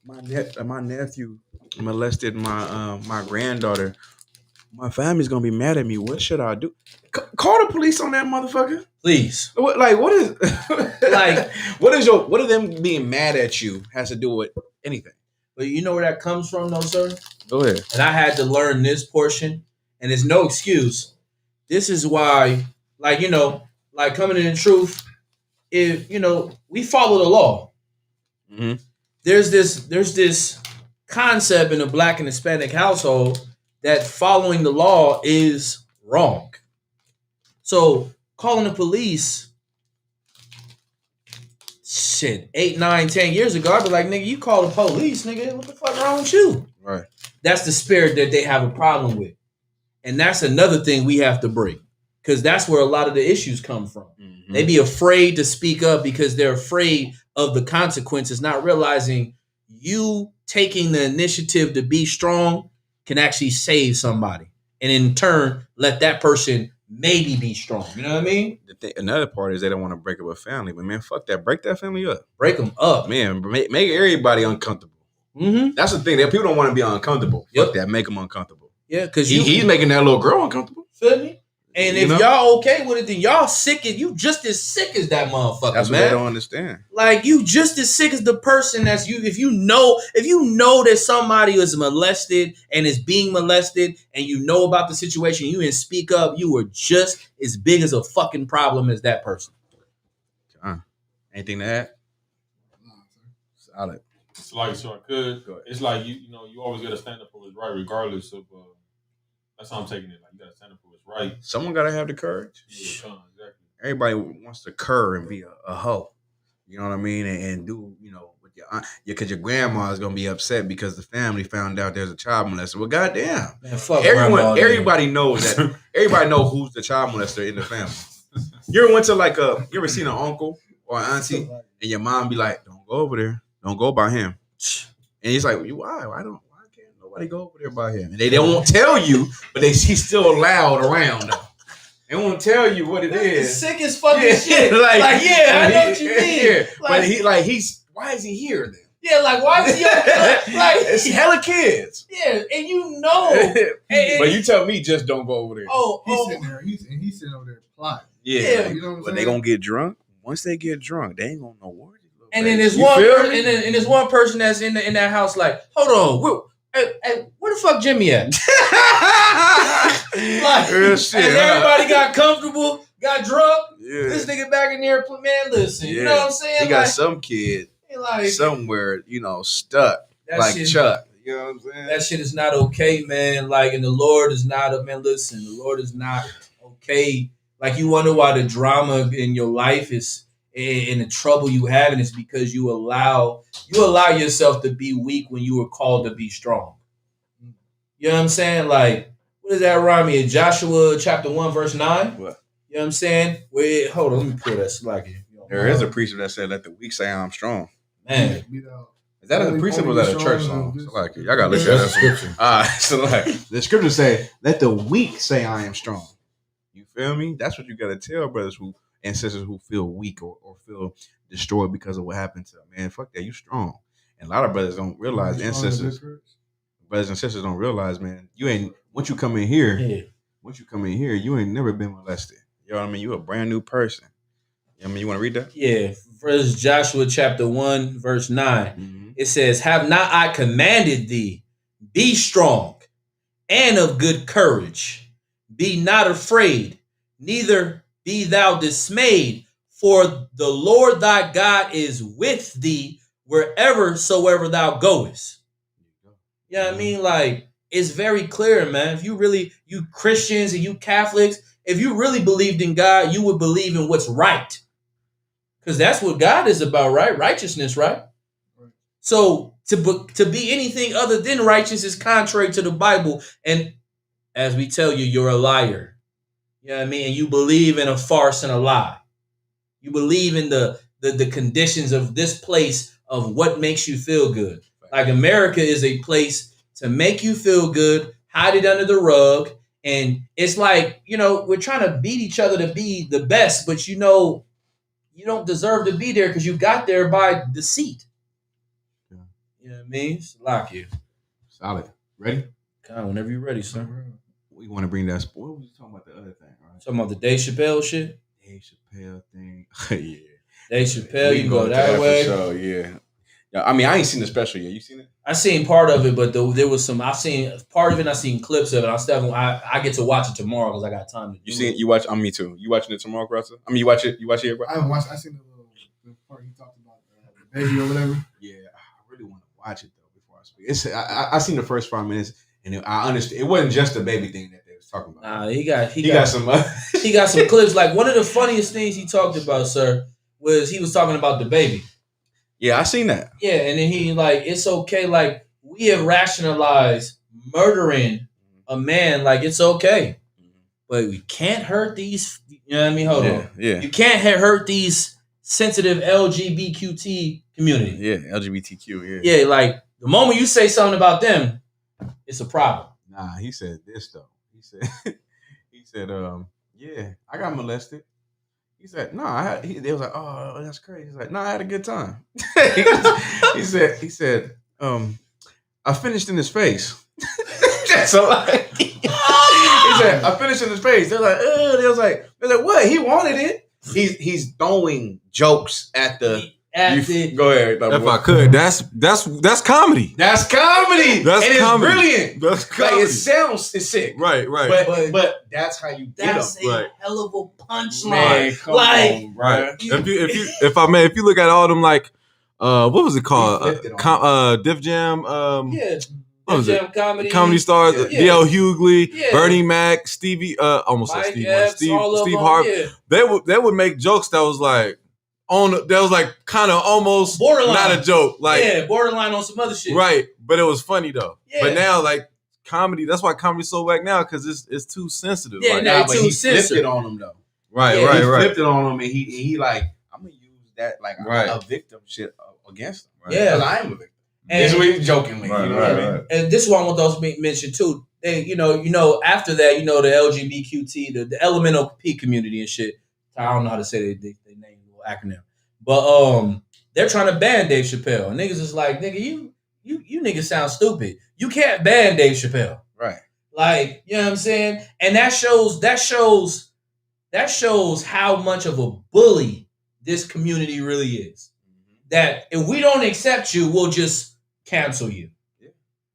my nephew molested my granddaughter. My family's gonna be mad at me. What should I do? Call the police on that motherfucker, please. What is like? What is them being mad at you has to do with anything? But you know where that comes from, though, sir. Go ahead. And I had to learn this portion, and it's no excuse. This is why, like coming in the truth. If we follow the law, mm-hmm. there's this concept in a Black and Hispanic household that following the law is wrong. So calling the police, 8, 9, 10 years ago, I'd be like, nigga, you call the police, nigga, what the fuck wrong with you? Right. That's the spirit that they have a problem with, and that's another thing we have to break. Because that's where a lot of the issues come from. Mm-hmm. They be afraid to speak up because they're afraid of the consequences, not realizing you taking the initiative to be strong can actually save somebody. And in turn, let that person maybe be strong. You know what I mean? Another part is they don't want to break up a family. But man, fuck that. Break that family up. Break them up. Man, make everybody uncomfortable. Mm-hmm. That's the thing. That people don't want to be uncomfortable. Yep. Fuck that. Make them uncomfortable. Yeah, because he's making that little girl uncomfortable. Feel me? And if y'all okay with it, then y'all you just as sick as that motherfucker, that's man. What they don't understand. Like, you just as sick as the person that's you. If you know that somebody is molested and is being molested, and you know about the situation, you didn't speak up, you were just as big as a fucking problem as that person. Anything to add? No, sir. Solid. It's like, so I could. It's like you always got to stand up for what's right, regardless of. That's how I'm taking it. Like, you got to stand up for what's right. Someone got to have the courage. Yeah, exactly. Everybody wants to curr and be a hoe. You know what I mean? And do, with your aunt. Yeah, because your grandma is going to be upset because the family found out there's a child molester. Well, goddamn. Man, fuck everybody knows that. Everybody knows who's the child molester in the family. You ever went to you ever seen an uncle or an auntie and your mom be like, don't go over there. Don't go by him. And he's like, why? Why can't nobody go over there by him? And they won't tell you, but he's still loud around them. They won't tell you what it is. The sickest fucking shit. I know what you mean. Yeah. But why is he here then? Yeah, like, why is he it's hella kids. Yeah, and but you tell me just don't go over there. He's sitting there. He's sitting over there plotting. Yeah. You know what I'm saying? They gonna get drunk. Once they get drunk, they ain't gonna know where. And then there's one person that's in that house like, hold on, where the fuck Jimmy at? Everybody got comfortable, got drunk. Yeah. This nigga back in there, man, listen, you know what I'm saying? He got some kid somewhere, stuck like shit, Chuck. You know what I'm saying? That shit is not okay, man. Like, and the Lord is not listen, the Lord is not okay. Like, you wonder why the drama in your life is and the trouble you having is because you allow yourself to be weak when you were called to be strong. You know what I'm saying? Like, what does that rhyme me? In Joshua chapter 1, verse 9? What? You know what I'm saying? Hold on, let me pull that slack in. There is a preacher that said, let the weak say I'm strong. Man. Is that a precept or is that a church song? So like, y'all gotta look at that scripture. So like, the scripture say, "Let the weak say I am strong." You feel me? That's what you gotta tell brothers and sisters who feel weak or feel destroyed because of what happened to them. Man, fuck that. You strong. And a lot of brothers don't realize, and sisters, brothers and sisters don't realize, man, you ain't, once you come in here, you ain't never been molested. You know what I mean? You a brand new person. You know what I mean? You want to read that? Yeah. First Joshua chapter 1, verse 9. Mm-hmm. It says, "Have not I commanded thee, be strong and of good courage. Be not afraid, neither be thou dismayed, for the Lord thy God is with thee wherever soever thou goest." You know what I mean? Like, it's very clear, man. If you Christians and you Catholics, if you really believed in God, you would believe in what's right. Because that's what God is about, right? Righteousness, right? So to be anything other than righteous is contrary to the Bible. And as we tell you, you're a liar. You know what I mean? And you believe in a farce and a lie. You believe in the conditions of this place of what makes you feel good. Like, America is a place to make you feel good, hide it under the rug. And it's like, we're trying to beat each other to be the best, but you don't deserve to be there because you got there by deceit. Yeah. You know what I mean? Lock you. Solid. Ready? Whenever you're ready, sir. We want to bring that. What was you talking about the other thing? Right? Talking about the Dave Chappelle shit? Dave Chappelle thing. Yeah. Dave Chappelle, you can go that way. So, yeah. I mean, I ain't seen the special yet. You seen it? I seen part of it, but there was some. I've seen part of it. I seen clips of it. I get to watch it tomorrow because I got time to. You watch? Me too. You watching it tomorrow, Grassa? I mean, you watch it, bro? I haven't watched. I seen the part he talked about the baby or whatever. Yeah, I really want to watch it though before I speak. I seen the first 5 minutes and I understand it wasn't just the baby thing that they was talking about. Nah, he got some he got some clips. Like, one of the funniest things he talked about, sir, was he was talking about the baby. Yeah, I seen that. Yeah, and then he it's okay. Like, we have rationalized murdering a man. Like, it's okay, but we can't hurt these. You know what I mean? Hold on. Yeah. You can't hurt these sensitive LGBTQ community. Yeah, LGBTQ. Yeah. Yeah, like, the moment you say something about them, it's a problem. Nah, he said this though. He said, yeah, I got molested. He said, no, they was like, oh, that's crazy. He's like, no, I had a good time. he said, I finished in his face. So like, he said, I finished in his face. They're like, they was like, what? He wanted it. He's throwing jokes at the. Go ahead. If I could, that's comedy. That's comedy. That's comedy. It's brilliant. That's comedy. Like, it's sick. Right. But that's how you get them. That's a hell of a punchline. Man, come on, right. If you look at all them, like, what was it called? Def Jam. What was it? Comedy stars. D.L. Hughley, Bernie Mac, Stevie. Almost like Steve. Steve Harvey. Yeah. They would make jokes that was like. That was like kind of almost borderline. Not a joke, like borderline on some other shit, right? But it was funny though. Yeah. But now, like, comedy, that's why comedy's so whack now, because it's too sensitive. Yeah, like, but he flipped it on him though. Right. He flipped it on him, and he like, I'm gonna use that like a victim shit against him. Right? Yeah, because I am a victim. And this is what he's jokingly, right, you know what I mean? Right. And this is what I want those to mention too. And after that, the LGBTQ, the elemental P community and shit. I don't know how to say they name. Acronym, but they're trying to ban Dave Chappelle. And niggas is like, nigga, you niggas sound stupid. You can't ban Dave Chappelle, right? Like, you know what I'm saying? And that shows how much of a bully this community really is. Mm-hmm. That if we don't accept you, we'll just cancel you. Yeah.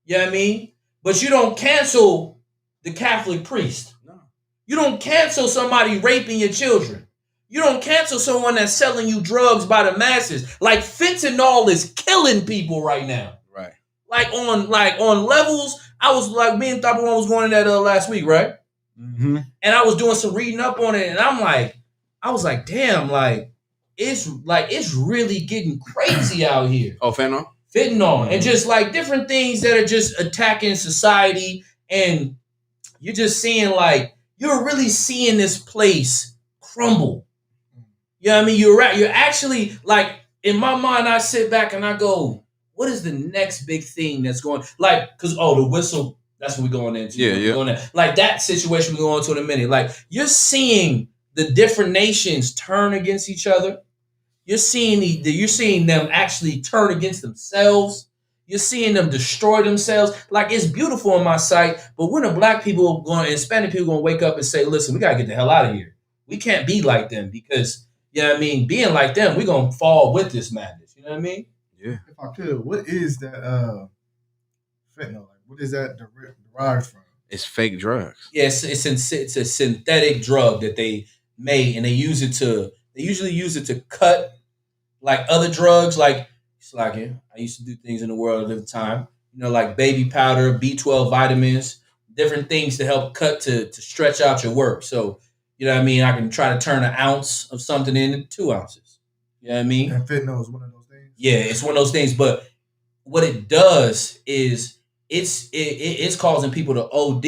You know what I mean? But you don't cancel the Catholic priest. No. You don't cancel somebody raping your children. You don't cancel someone that's selling you drugs by the masses. Like, fentanyl is killing people right now. Right. Like on levels. I was like, me and Thopper One was going in that last week, right? Mm-hmm. And I was doing some reading up on it, and I was like, damn, it's really getting crazy out here. Oh, fentanyl? Fentanyl. And just like different things that are just attacking society, and you're just seeing you're really seeing this place crumble. You know what I mean? You're actually, like, in my mind, I sit back and I go, what is the next big thing that's going like? Because the whistle. That's what we're going into. Yeah. Like that situation we're going to in a minute. Like you're seeing the different nations turn against each other. You're seeing you're seeing them actually turn against themselves. You're seeing them destroy themselves. Like it's beautiful in my sight. But when the black people and Hispanic people going to wake up and say, listen, we got to get the hell out of here. We can't be like them because, you know what I mean? Being like them, we're going to fall with this madness. You know what I mean? Yeah. If I could, what is that fentanyl? Like, what is that derived from? It's fake drugs. Yeah, it's a synthetic drug that they made, and they usually use it to cut like other drugs. Like I used to do things in the world at the time, like baby powder, B12 vitamins, different things to help cut to stretch out your work. So, you know what I mean? I can try to turn an ounce of something into 2 ounces. You know what I mean? And fentanyl is one of those things? Yeah, it's one of those things. But what it does is it's causing people to OD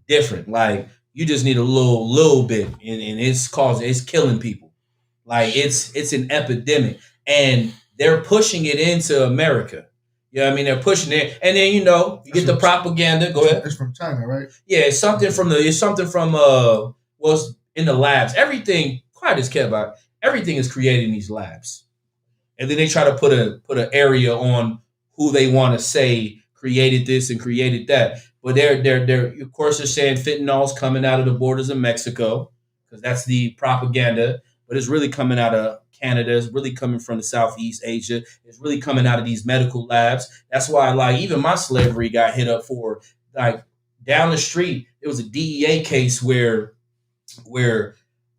different. Like you just need a little bit, and it's killing people. Like it's an epidemic, and they're pushing it into America. You know what I mean? They're pushing it, and then you get the propaganda. Go ahead. It's from China, right? Yeah, it's something from what's in the labs. Everything, quiet as kept out. Everything is created in these labs, and then they try to put an area on who they want to say created this and created that. But they're of course they're saying fentanyl's coming out of the borders of Mexico because that's the propaganda. But it's really coming out of Canada. It's really coming from the Southeast Asia. It's really coming out of these medical labs. That's why, like, even my slavery got hit up for, like, down the street. It was a DEA case where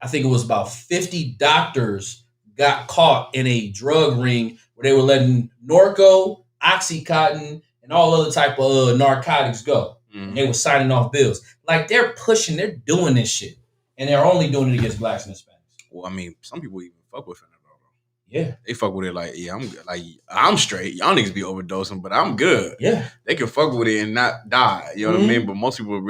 I think it was about 50 doctors got caught in a drug ring where they were letting Norco, Oxycontin, and all other type of narcotics go. Mm-hmm. And they were signing off bills. Like, they're doing this shit. And they're only doing it against blacks and Hispanics. Well, I mean, some people even fuck with fentanyl. Yeah. They fuck with it like, yeah, I'm good. Like, I'm straight. Y'all niggas be overdosing, but I'm good. Yeah. They can fuck with it and not die. You know what I mean? But most people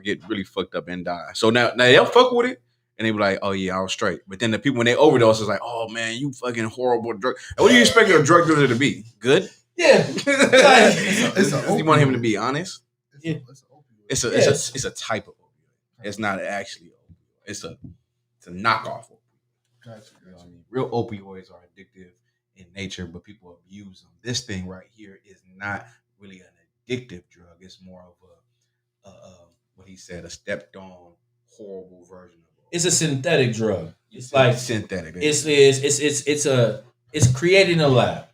get really fucked up and die. So now they'll fuck with it. And they be like, oh, yeah, I was straight. But then the people, when they overdose, it's like, oh, man, you fucking horrible drug. And what do you expect a drug dealer to be? Good? Yeah. You want him to be honest? Yeah. It's a type of opioid. It's not actually opioid. It's a knockoff opioid. Gotcha. You know what I mean? Real opioids are addictive in nature, but people abuse them. This thing right here is not really an addictive drug. It's more of a what he said, a stepped on horrible version of it. It's a synthetic drug. It's like synthetic. It's created in a lab.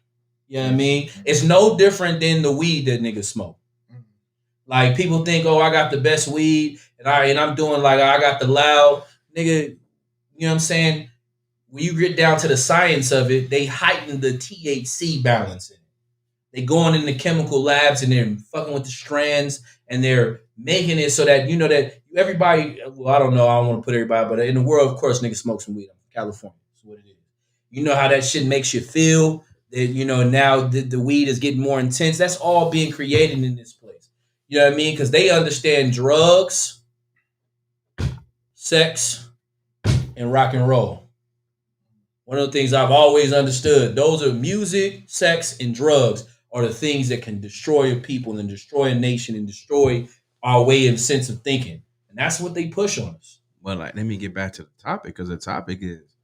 You know what I mean? It's no different than the weed that niggas smoke. Like people think, oh, I got the best weed, and I'm doing like I got the loud nigga. You know what I'm saying? When you get down to the science of it, they heighten the THC balance in it. They going in the chemical labs and they're fucking with the strands and they're making it so that that everybody. Well, I don't know. I don't want to put everybody, but in the world, of course, niggas smoke some weed. California, that's what it is. You know how that shit makes you feel. That now the weed is getting more intense. That's all being created in this place. You know what I mean? Because they understand drugs, sex, and rock and roll. One of the things I've always understood, those are music, sex, and drugs are the things that can destroy a people and destroy a nation and destroy our way and sense of thinking. And that's what they push on us. Well, let me get back to the topic, because the topic is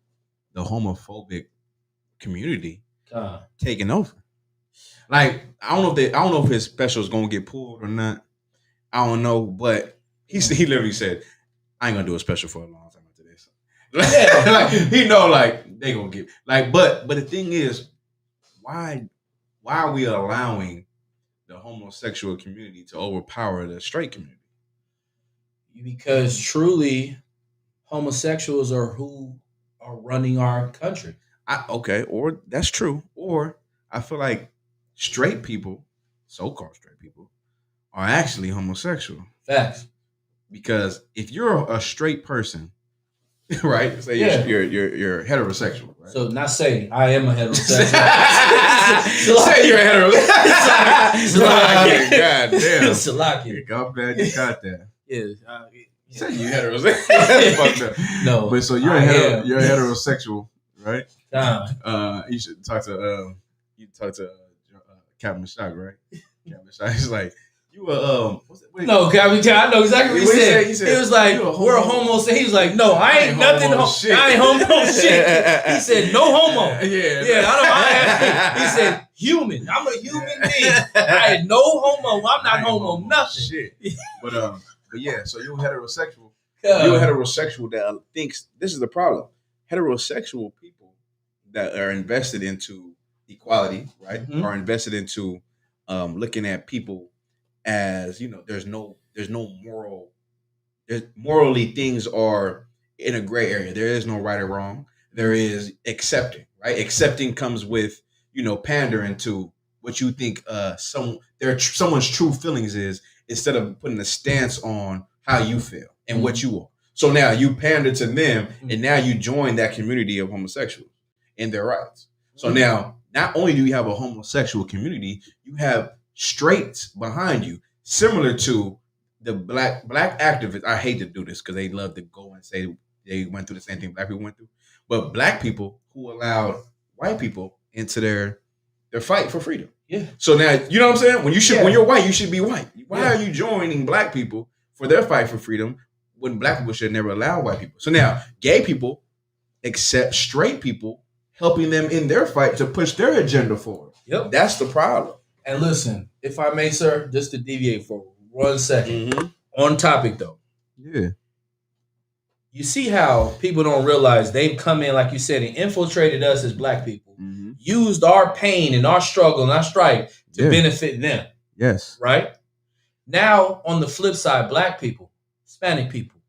the homophobic community taking over. Like, I don't know if his special is gonna get pulled or not. I don't know, but he literally said, I ain't gonna do a special for a long time after this. Like they gonna get but the thing is, why are we allowing the homosexual community to overpower the straight community? Because truly, homosexuals are who are running our country. Or that's true. Or I feel like straight people, so-called straight people, are actually homosexual. Facts. Because if you're a straight person, right? Say you're heterosexual. Right? So not say I am a heterosexual. Say you're a heterosexual. God damn. Salaki. I'm glad you got that. Yeah. Say you heterosexual. No. But so you're a heterosexual, right? You You should talk to you talked to Captain Shock, right? Captain Shock. He's like, you no, Captain, I know exactly what he said. He was like, we're a homo. So he was like, no, I ain't nothing. I ain't homo shit. He said, no homo. He said, human. I'm a human being. I had no homo. I'm not homo nothing. Shit. But yeah, so you're heterosexual. You're heterosexual that thinks this is the problem. Heterosexual people that are invested into equality, right, are invested into looking at people as, you know, there's no moral. Morally, things are in a gray area. There is no right or wrong. There is accepting, right? Accepting comes with, you know, pandering to what you think someone's true feelings is, instead of putting a stance on how you feel and what you are. So now you pander to them, and now you join that community of homosexuals in their rights. So now, not only do you have a homosexual community, you have straights behind you, similar to the black activists. I hate to do this because they love to go and say they went through the same thing black people went through, but black people who allowed white people into their fight for freedom. Yeah. So now, you know what I'm saying? When you're white, you should be white. Why are you joining black people for their fight for freedom when black people should never allow white people? So now, gay people accept straight people helping them in their fight to push their agenda forward. Yep. That's the problem. And listen, if I may, sir, just to deviate for 1 second, on topic though. Yeah. You see how people don't realize they've come in, like you said, and infiltrated us as black people, used our pain and our struggle and our strife to benefit them. Yes. Right? Now, on the flip side, black people, Hispanic people,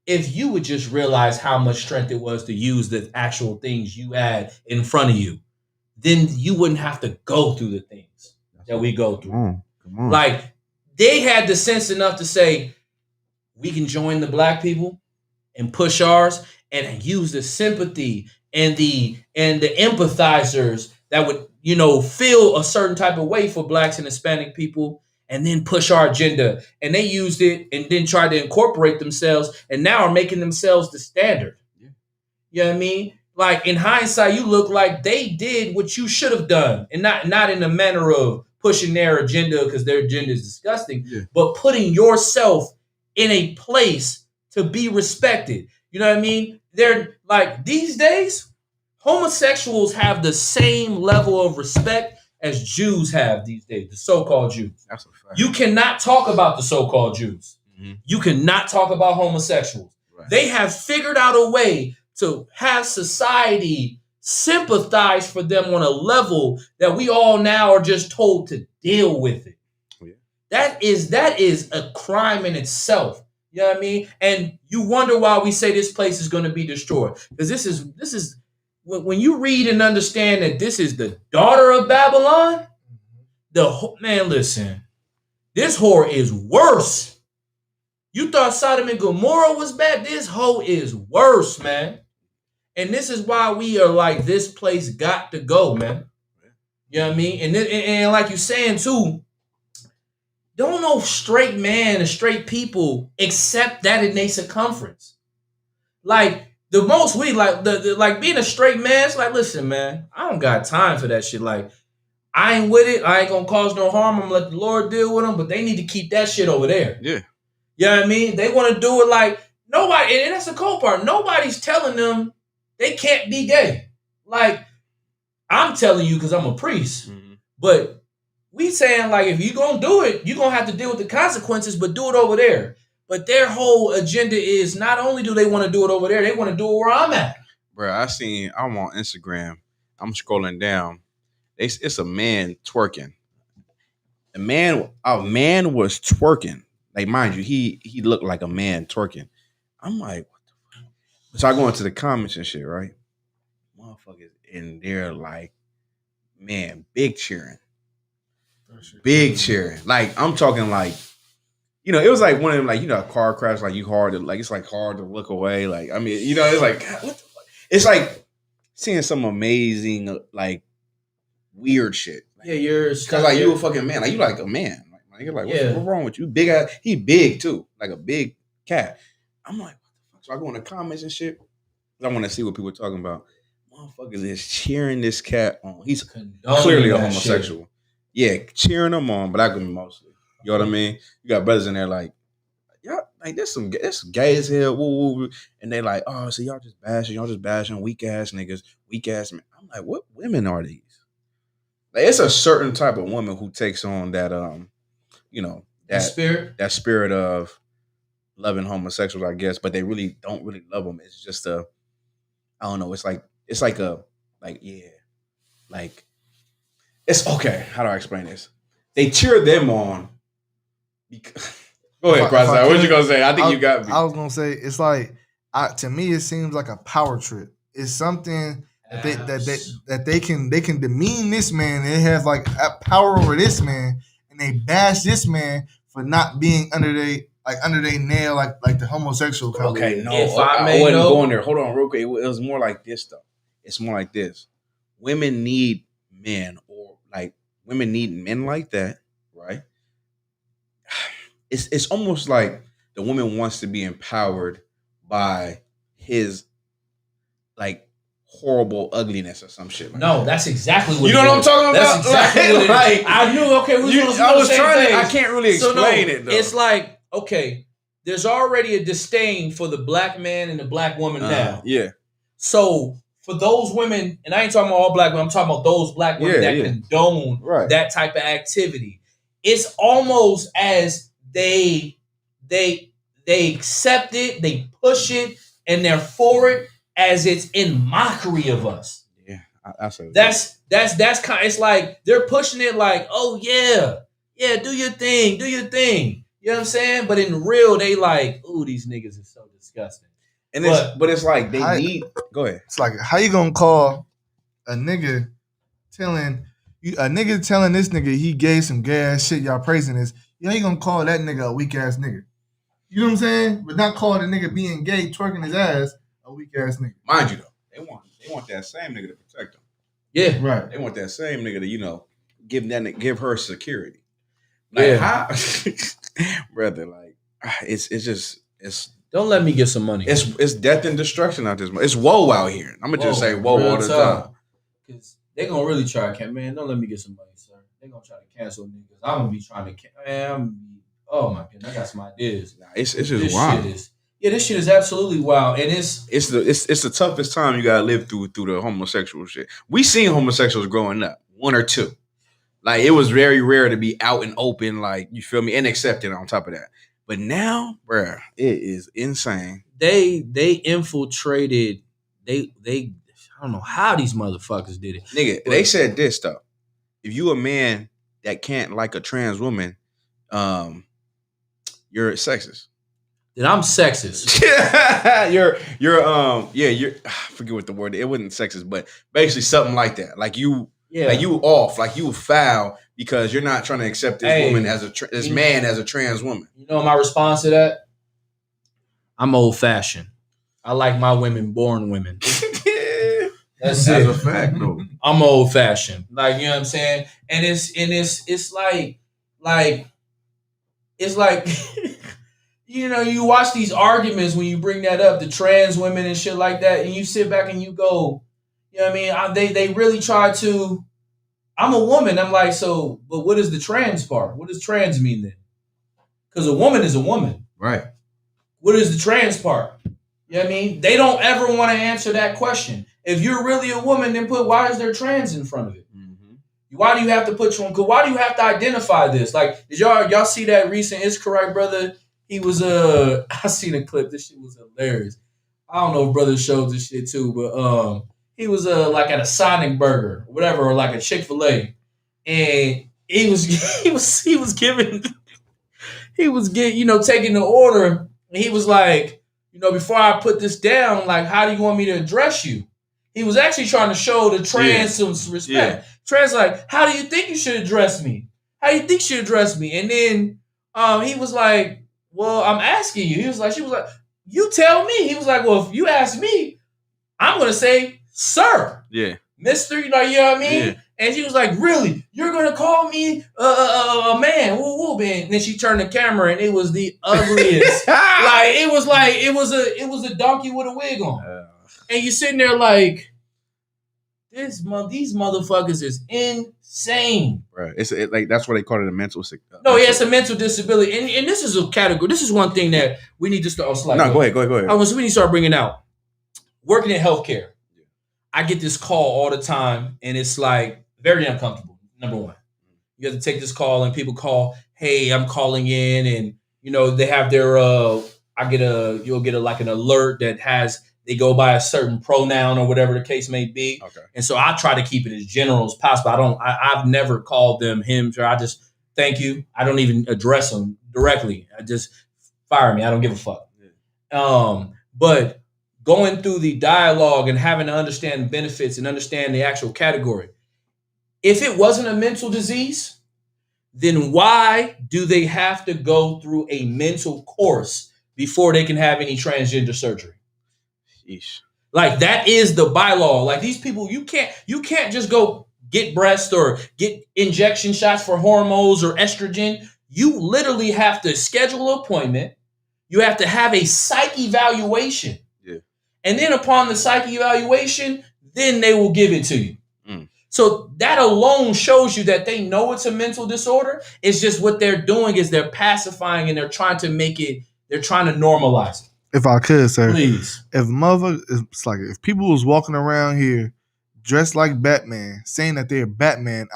if you would just realize how much strength it was to use the actual things you had in front of you, then you wouldn't have to go through the things that we go through. Come on. Like, they had the sense enough to say, we can join the black people and push ours and use the sympathy and the empathizers that would, you know, feel a certain type of way for blacks and Hispanic people, and then push our agenda. And they used it and then tried to incorporate themselves, and now are making themselves the standard. Yeah. You know what I mean? Like, in hindsight, you look like they did what you should have done, and not in the manner of pushing their agenda because their agenda is disgusting, but putting yourself in a place to be respected. You know what I mean? They're like, these days, homosexuals have the same level of respect as Jews have these days, the so-called Jews. That's a fact. You cannot talk about the so-called Jews. You cannot talk about homosexuals. Right. They have figured out a way to have society sympathize for them on a level that we all now are just told to deal with it. Yeah. That is a crime in itself. You know what I mean? And you wonder why we say this place is going to be destroyed. Because this is when you read and understand that this is the daughter of Babylon, man, listen, this whore is worse. You thought Sodom and Gomorrah was bad? This hoe is worse, man. And this is why we are like, this place got to go, man. You know what I mean? And like you're saying too, don't no straight man and straight people accept that in their circumference. Like, the most we like like being a straight man, it's like, listen, man, I don't got time for that shit. Like, I ain't with it. I ain't gonna cause no harm. I'm gonna let the Lord deal with them, but they need to keep that shit over there. Yeah. You know what I mean? They want to do it like nobody, and that's the cool part. Nobody's telling them they can't be gay. Like, I'm telling you because I'm a priest. But we saying, like, if you gonna do it, you're gonna have to deal with the consequences, but do it over there. But their whole agenda is not only do they want to do it over there, they want to do it where I'm at. Bro, I'm on Instagram. I'm scrolling down. It's a man twerking. A man was twerking. Like, mind you, he looked like a man twerking. I'm like, what the fuck? So I go into the comments and shit, right? Motherfuckers in there like, man, big cheering. Big cheering. Like, I'm talking like, you know, it was like one of them, like, you know, a car crash, like, it's like hard to look away. Like, I mean, you know, it's like, God, what the fuck? It's like seeing some amazing, like, weird shit. Like, yeah, because like, you a fucking man. Like, you like a man. Like, you're like, what's wrong with you? Big ass. He big too, like a big cat. I'm like, what the fuck? So I go in the comments and shit. I want to see what people are talking about. motherfuckers is cheering this cat on. He's clearly a homosexual. Shit. Yeah, cheering him on, but I can mostly. You know what I mean? You got brothers in there like, y'all, like there's some gay as hell, woo, woo, and they like, oh, so y'all just bashing weak ass niggas, weak ass men. I'm like, what women are these? Like, it's a certain type of woman who takes on that, that spirit of loving homosexuals, I guess, but they really don't really love them. It's just I don't know. It's like it's okay. How do I explain this? They cheer them on. Go ahead, Cross. What you gonna say? I think you got me. I was gonna say it's like to me it seems like a power trip. It's something that they can demean this man. They have like power over this man, and they bash this man for not being under their nail like the homosexual color. Okay, no, I wasn't going there. Hold on, real quick. It was more like this though. It's more like this. Women need men, or like women need men like that, right? It's almost like the woman wants to be empowered by his like horrible ugliness or some shit. Like no, that's exactly what you know what I'm talking about. That's exactly what it is. I knew. Okay, I was trying to. I can't really explain it though. It's like okay, there's already a disdain for the black man and the black woman now. Yeah. So for those women, and I ain't talking about all black women, I'm talking about those black women that condone that type of activity. It's almost as they accept it, they push it, and they're for it as it's in mockery of us. Yeah, that's kind. It's like they're pushing it like, oh yeah, do your thing. You know what I'm saying? But in real, they like, ooh, these niggas are so disgusting. And it's like they need. Go ahead. It's like how you gonna call a nigga telling this nigga he gave some gay ass shit, y'all praising this. How you gonna call that nigga a weak ass nigga? You know what I'm saying? But not call the nigga being gay, twerking his ass, a weak ass nigga. Mind you though, they want that same nigga to protect them. Yeah, right. They want that same nigga to give her security. Like how, brother? Like it's. Don't let me get some money. It's death and destruction out this. It's woe out here. I'm gonna just say woe all the time. Because they gonna really try to man. Don't let me get some money, sir. They gonna try to cancel niggas. I'm gonna be trying to oh my goodness, I got some ideas. Nah, it's just wild. This shit is absolutely wild, and it's the toughest time you gotta live through the homosexual shit. We seen homosexuals growing up, one or two. Like it was very rare to be out and open, like you feel me, and accepted on top of that. But now, bruh, it is insane. They infiltrated. They I don't know how these motherfuckers did it, nigga. But they said this though. If you a man that can't like a trans woman, you're sexist. Then I'm sexist. you're I forget what the word. It wasn't sexist, but basically something like that. Like you off, like you foul because you're not trying to accept this woman as a man as a trans woman. You know my response to that? I'm old fashioned. I like my women born women. That's a fact, though. I'm old fashioned, like you know what I'm saying, and it's like you know, you watch these arguments when you bring that up, the trans women and shit like that, and you sit back and you go, you know what I mean? They really try to. I'm a woman. I'm like, so, but what is the trans part? What does trans mean then? Because a woman is a woman, right? What is the trans part? You know what I mean? They don't ever want to answer that question. If you're really a woman, then why is there trans in front of it? Mm-hmm. Why do you have to put one? Because why do you have to identify this? Like, did y'all see that recent SUBCRIBE brother? He was I seen a clip. This shit was hilarious. I don't know if brothers showed this shit too, but he was like at a Sonic Burger, or whatever, or like a Chick-fil-A, and he was giving taking the order, and he was like, before I put this down, like, how do you want me to address you? He was actually trying to show the trans some respect. Yeah. Trans like, how do you think you should address me? How do you think you should address me? And then he was like, well, I'm asking you. She was like, you tell me. He was like, well, if you ask me, I'm going to say, sir. Yeah. Mister, you know what I mean? Yeah. And she was like, really? You're going to call me a man? Woo, man. And then she turned the camera and it was the ugliest. it was a donkey with a wig on. And you're sitting there like, these motherfuckers is insane. Right. It's like that's why they call it a mental sick. No, yeah, it's a mental disability, and this is a category. This is one thing that we need to start. Go ahead. We need to start bringing out. Working in healthcare, I get this call all the time, and it's like very uncomfortable. Number one, you have to take this call, and people call, "Hey, I'm calling in," and they have their. You'll get like an alert that has. They go by a certain pronoun or whatever the case may be. Okay. And so I try to keep it as general as possible. I've never called them him. I just thank you. I don't even address them directly. I just fire me. I don't give a fuck. Yeah. But going through the dialogue and having to understand the benefits and understand the actual category. If it wasn't a mental disease, then why do they have to go through a mental course before they can have any transgender surgery? Yeesh. Like that is the bylaw. Like these people, you can't just go get breast or get injection shots for hormones or estrogen. You literally have to schedule an appointment. You have to have a psych evaluation. Yeah. And then upon the psych evaluation, then they will give it to you. Mm. So that alone shows you that they know it's a mental disorder. It's just what they're doing is they're pacifying and they're trying to normalize it. If I could, sir, please. If people was walking around here dressed like Batman, saying that they're Batman,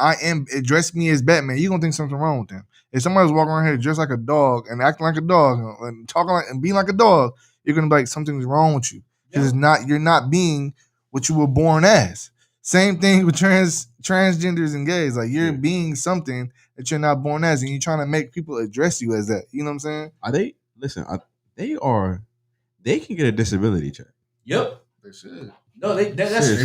dress me as Batman, you're gonna think something wrong with them. If somebody's walking around here dressed like a dog and acting like a dog and talking like and being like a dog, you're gonna be like, something's wrong with you. Because you're not being what you were born as. Same thing with transgenders and gays. Like you're being something that you're not born as, and you're trying to make people address you as that. You know what I'm saying? They can get a disability check. Yep. They should. No, they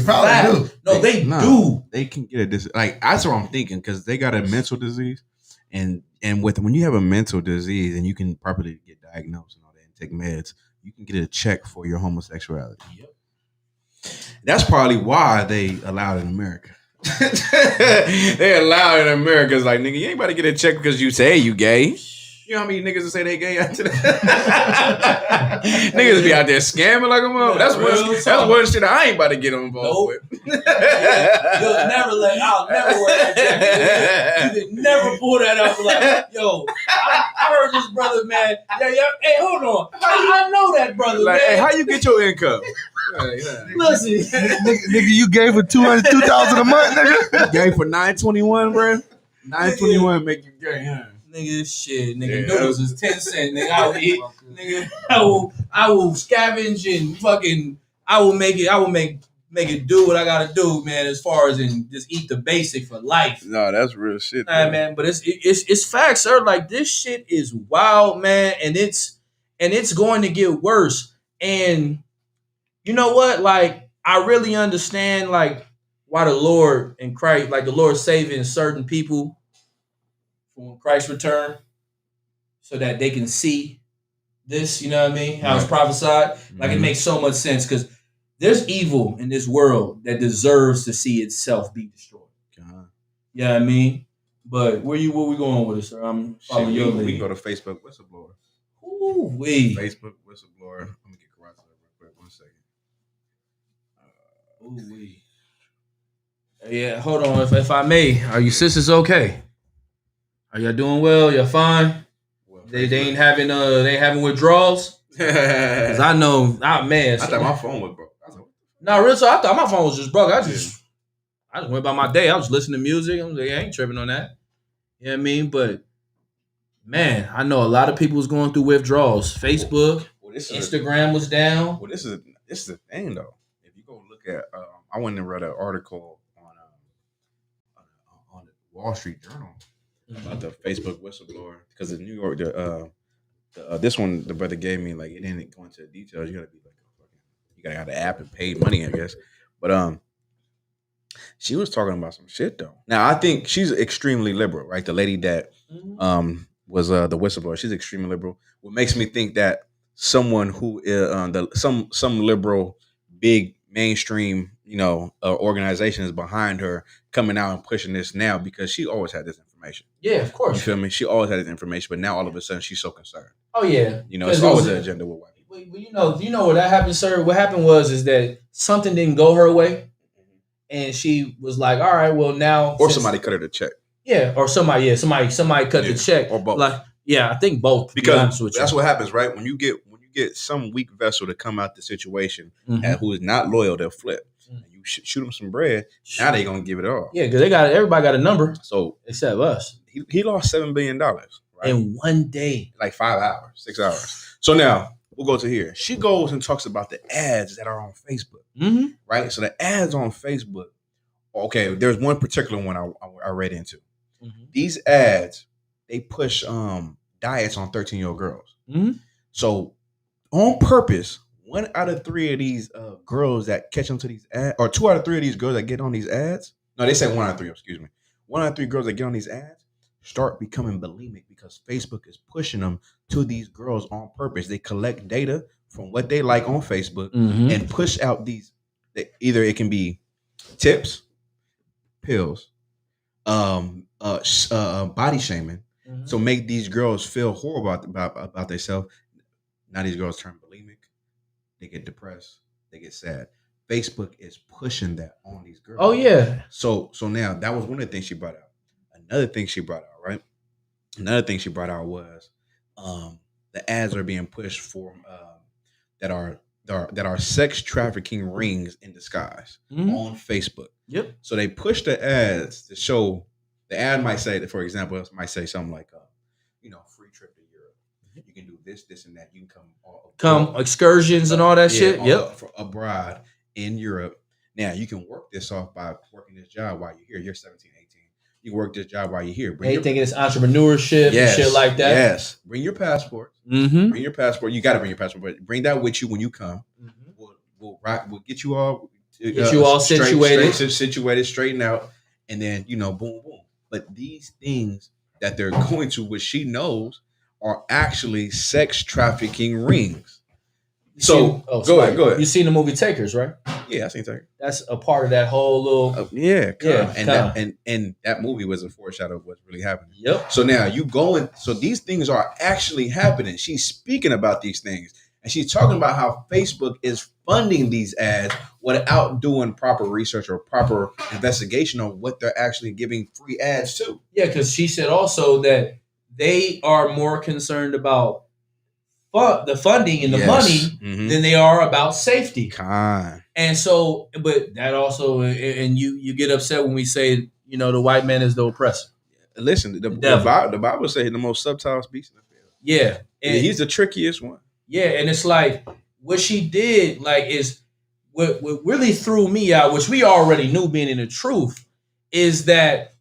probably do. No, they do. They can get a disability. Like that's what I'm thinking because they got a mental disease, and when you have a mental disease and you can properly get diagnosed and all that and take meds, you can get a check for your homosexuality. Yep. That's probably why they allow it in America. They allow it in America. It's like, nigga, you ain't about to get a check because you say you gay. You know how many niggas that say they gay after that? Niggas be out there scamming like a mother. That's one shit I ain't about to get involved with. I'll never wear that jacket. You can never pull that up like, yo, I heard this brother, man. Yeah, hey, hold on. I know that brother, like, man. Hey, how you get your income? Listen. nigga, you gave for $2,000 a month, nigga. You gave for $9.21, bro? $9.21 make you gay, huh? Nigga, shit, nigga, noodles is 10 cents. Nigga, I will eat. Nigga, I will scavenge and fucking. I will make it do what I gotta do, man. As far as in just eat the basic for life. No, that's real shit, man. But it's facts, sir. Like this shit is wild, man, and it's going to get worse. And you know what? Like I really understand like why the Lord and Christ, like the Lord saving certain people. When Christ return, so that they can see this, you know what I mean? How it's prophesied. Like it makes so much sense because there's evil in this world that deserves to see itself be destroyed. You know what I mean? But where we going with it, sir? I'm following your lead. We can go to Facebook whistleblower. Ooh, wait. Facebook whistleblower. I'm gonna get corrected real quick. 1 second. Ooh, wait. Yeah, hold on. If I may, are you sisters okay? Are y'all doing well? Y'all fine? Well, they ain't having withdrawals? Cause I know, man. I thought my phone was broke. No, real. So I thought my phone was just broke. I just went about my day. I was listening to music. I was like, I ain't tripping on that. You know what I mean? But man, I know a lot of people was going through withdrawals. Facebook, Instagram was down. Well, this is the thing though. If you go look at, I went and read an article on the Wall Street Journal. About the Facebook whistleblower because in New York, this one the brother gave me like it didn't go into the details. You gotta have the app and paid money, I guess. But she was talking about some shit though. Now I think she's extremely liberal, right? The lady that was the whistleblower, she's extremely liberal. What makes me think that someone who some liberal big mainstream organization is behind her coming out and pushing this now because she always had this information. Yeah, of course. You feel me? She always had this information, but now all of a sudden she's so concerned. Oh yeah. It's always an agenda with white people. Well, you know what that happened, sir? What happened is that something didn't go her way, and she was like, all right, well now, or somebody cut her the check. Yeah, or somebody cut the check, or both. Like, yeah, I think both. Because that's what happens, right? When you get some weak vessel to come out the situation and who is not loyal, they'll flip. And you shoot them some bread. Now they gonna give it all. Yeah, because everybody got a number. So except us. He lost $7 billion right? In one day, like 5 hours, 6 hours. So now we'll go to here. She goes and talks about the ads that are on Facebook, right? So the ads on Facebook. Okay, there's one particular one I read into. These ads, they push diets on 13-year-old girls. So on purpose, 1 out of 3 of these girls that catch onto these ads, or 2 out of 3 of these girls that get on these ads. No, they said 1 out of 3. Excuse me. 1 out of 3 girls that get on these ads start becoming bulimic because Facebook is pushing them to these girls on purpose. They collect data from what they like on Facebook and push out these. Either it can be tips, pills, body shaming, so make these girls feel horrible about themselves. Now these girls turn bulimic, they get depressed, they get sad. Facebook is pushing that on these girls. Oh yeah. So now that was one of the things she brought out. Another thing she brought out, right? Another thing she brought out was the ads are being pushed for that are sex trafficking rings in disguise on Facebook. Yep. So they push the ads to show. The ad might say, for example, it might say something like, free trip to Europe. You can do this, this, and that. You can come excursions and all that shit. For abroad in Europe. Now you can work this off by working this job while you're here. You're 17, 18. You can work this job while you're here. Thinking it's entrepreneurship and shit like that. Yes. Bring your passport. Bring your passport. You got to bring your passport, but bring that with you when you come. We'll get you all situated, straightened out, and then boom, boom. But these things that they're going to, which she knows, are actually sex trafficking rings. Go ahead. You seen the movie Takers, right? Yeah, I seen Takers. That's a part of that whole little. And that movie was a foreshadow of what's really happening. Yep. So now so these things are actually happening. She's speaking about these things, and she's talking about how Facebook is funding these ads without doing proper research or proper investigation on what they're actually giving free ads to. Yeah, because she said also that they are more concerned about the funding and the money than they are about safety. And so, but that also, and you get upset when we say, the white man is the oppressor. Listen, the Bible says the most subtle beast in the field. Yeah. And he's the trickiest one. Yeah, and it's like what she did, is what really threw me out, which we already knew being in the truth, is that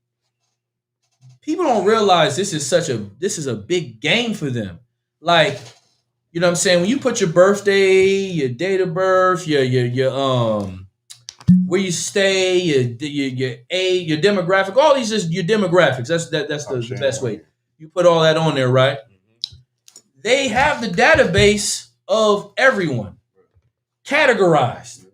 people don't realize this is a big game for them. Like, you know what I'm saying? When you put your birthday, your date of birth, your where you stay, your age, your demographic, all these is your demographics. That's the best way. You put all that on there, right? They have the database of everyone categorized.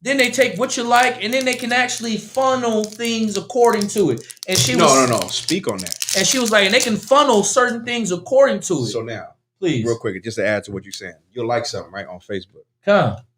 Then they take what you like, and then they can actually funnel things according to it. And she no. Speak on that. And she was like, and they can funnel certain things according to it. So now, please, real quick, just to add to what you're saying, you'll like something right on Facebook.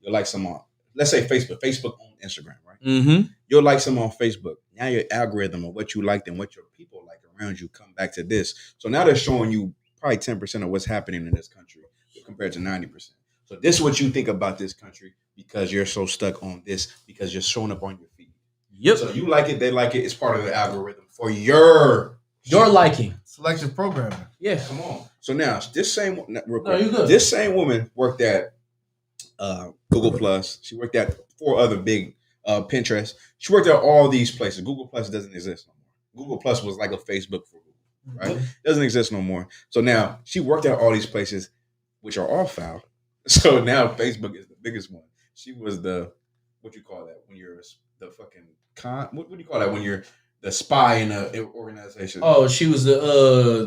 You'll like some on, let's say Facebook on Instagram, right? You'll like some on Facebook. Now your algorithm of what you liked and what your people like around you come back to this. So now they're showing you probably 10% of what's happening in this country compared to 90%. So this is what you think about this country because you're so stuck on this because you're showing up on your feed. Yep. So you like it, they like it. It's part of the algorithm for your liking. Selective programming. Yeah. Come on. So now this same this same woman worked at Google Plus. She worked at 4 other big Pinterest. She worked at all these places. Google Plus doesn't exist no more. Google Plus was like a Facebook for Google, right? It doesn't exist no more. So now she worked at all these places, which are all foul. So now Facebook is the biggest one. She was what you call that when you're the fucking what do you call that when you're the spy in an organization? Oh, she was the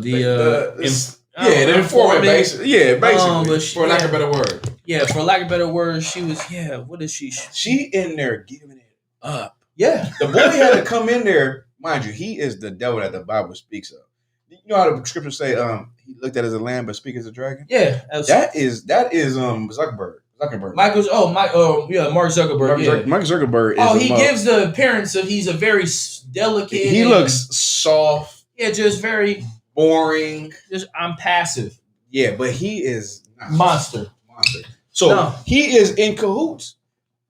informant, basically. Yeah, basically. For lack of a better word. Yeah, for lack of a better word, she was. Yeah, what is she? She in there giving it up. Yeah, the boy had to come in there. Mind you, he is the devil that the Bible speaks of. You know how the scriptures say, he looked at as a lamb but speak as a dragon? Yeah. That is Zuckerberg. Zuckerberg. Mark Zuckerberg. Mark Zuckerberg. He gives the appearance of he's a very delicate. He looks soft. Yeah, just very boring. I'm passive. Yeah, but he is monster. So he is in cahoots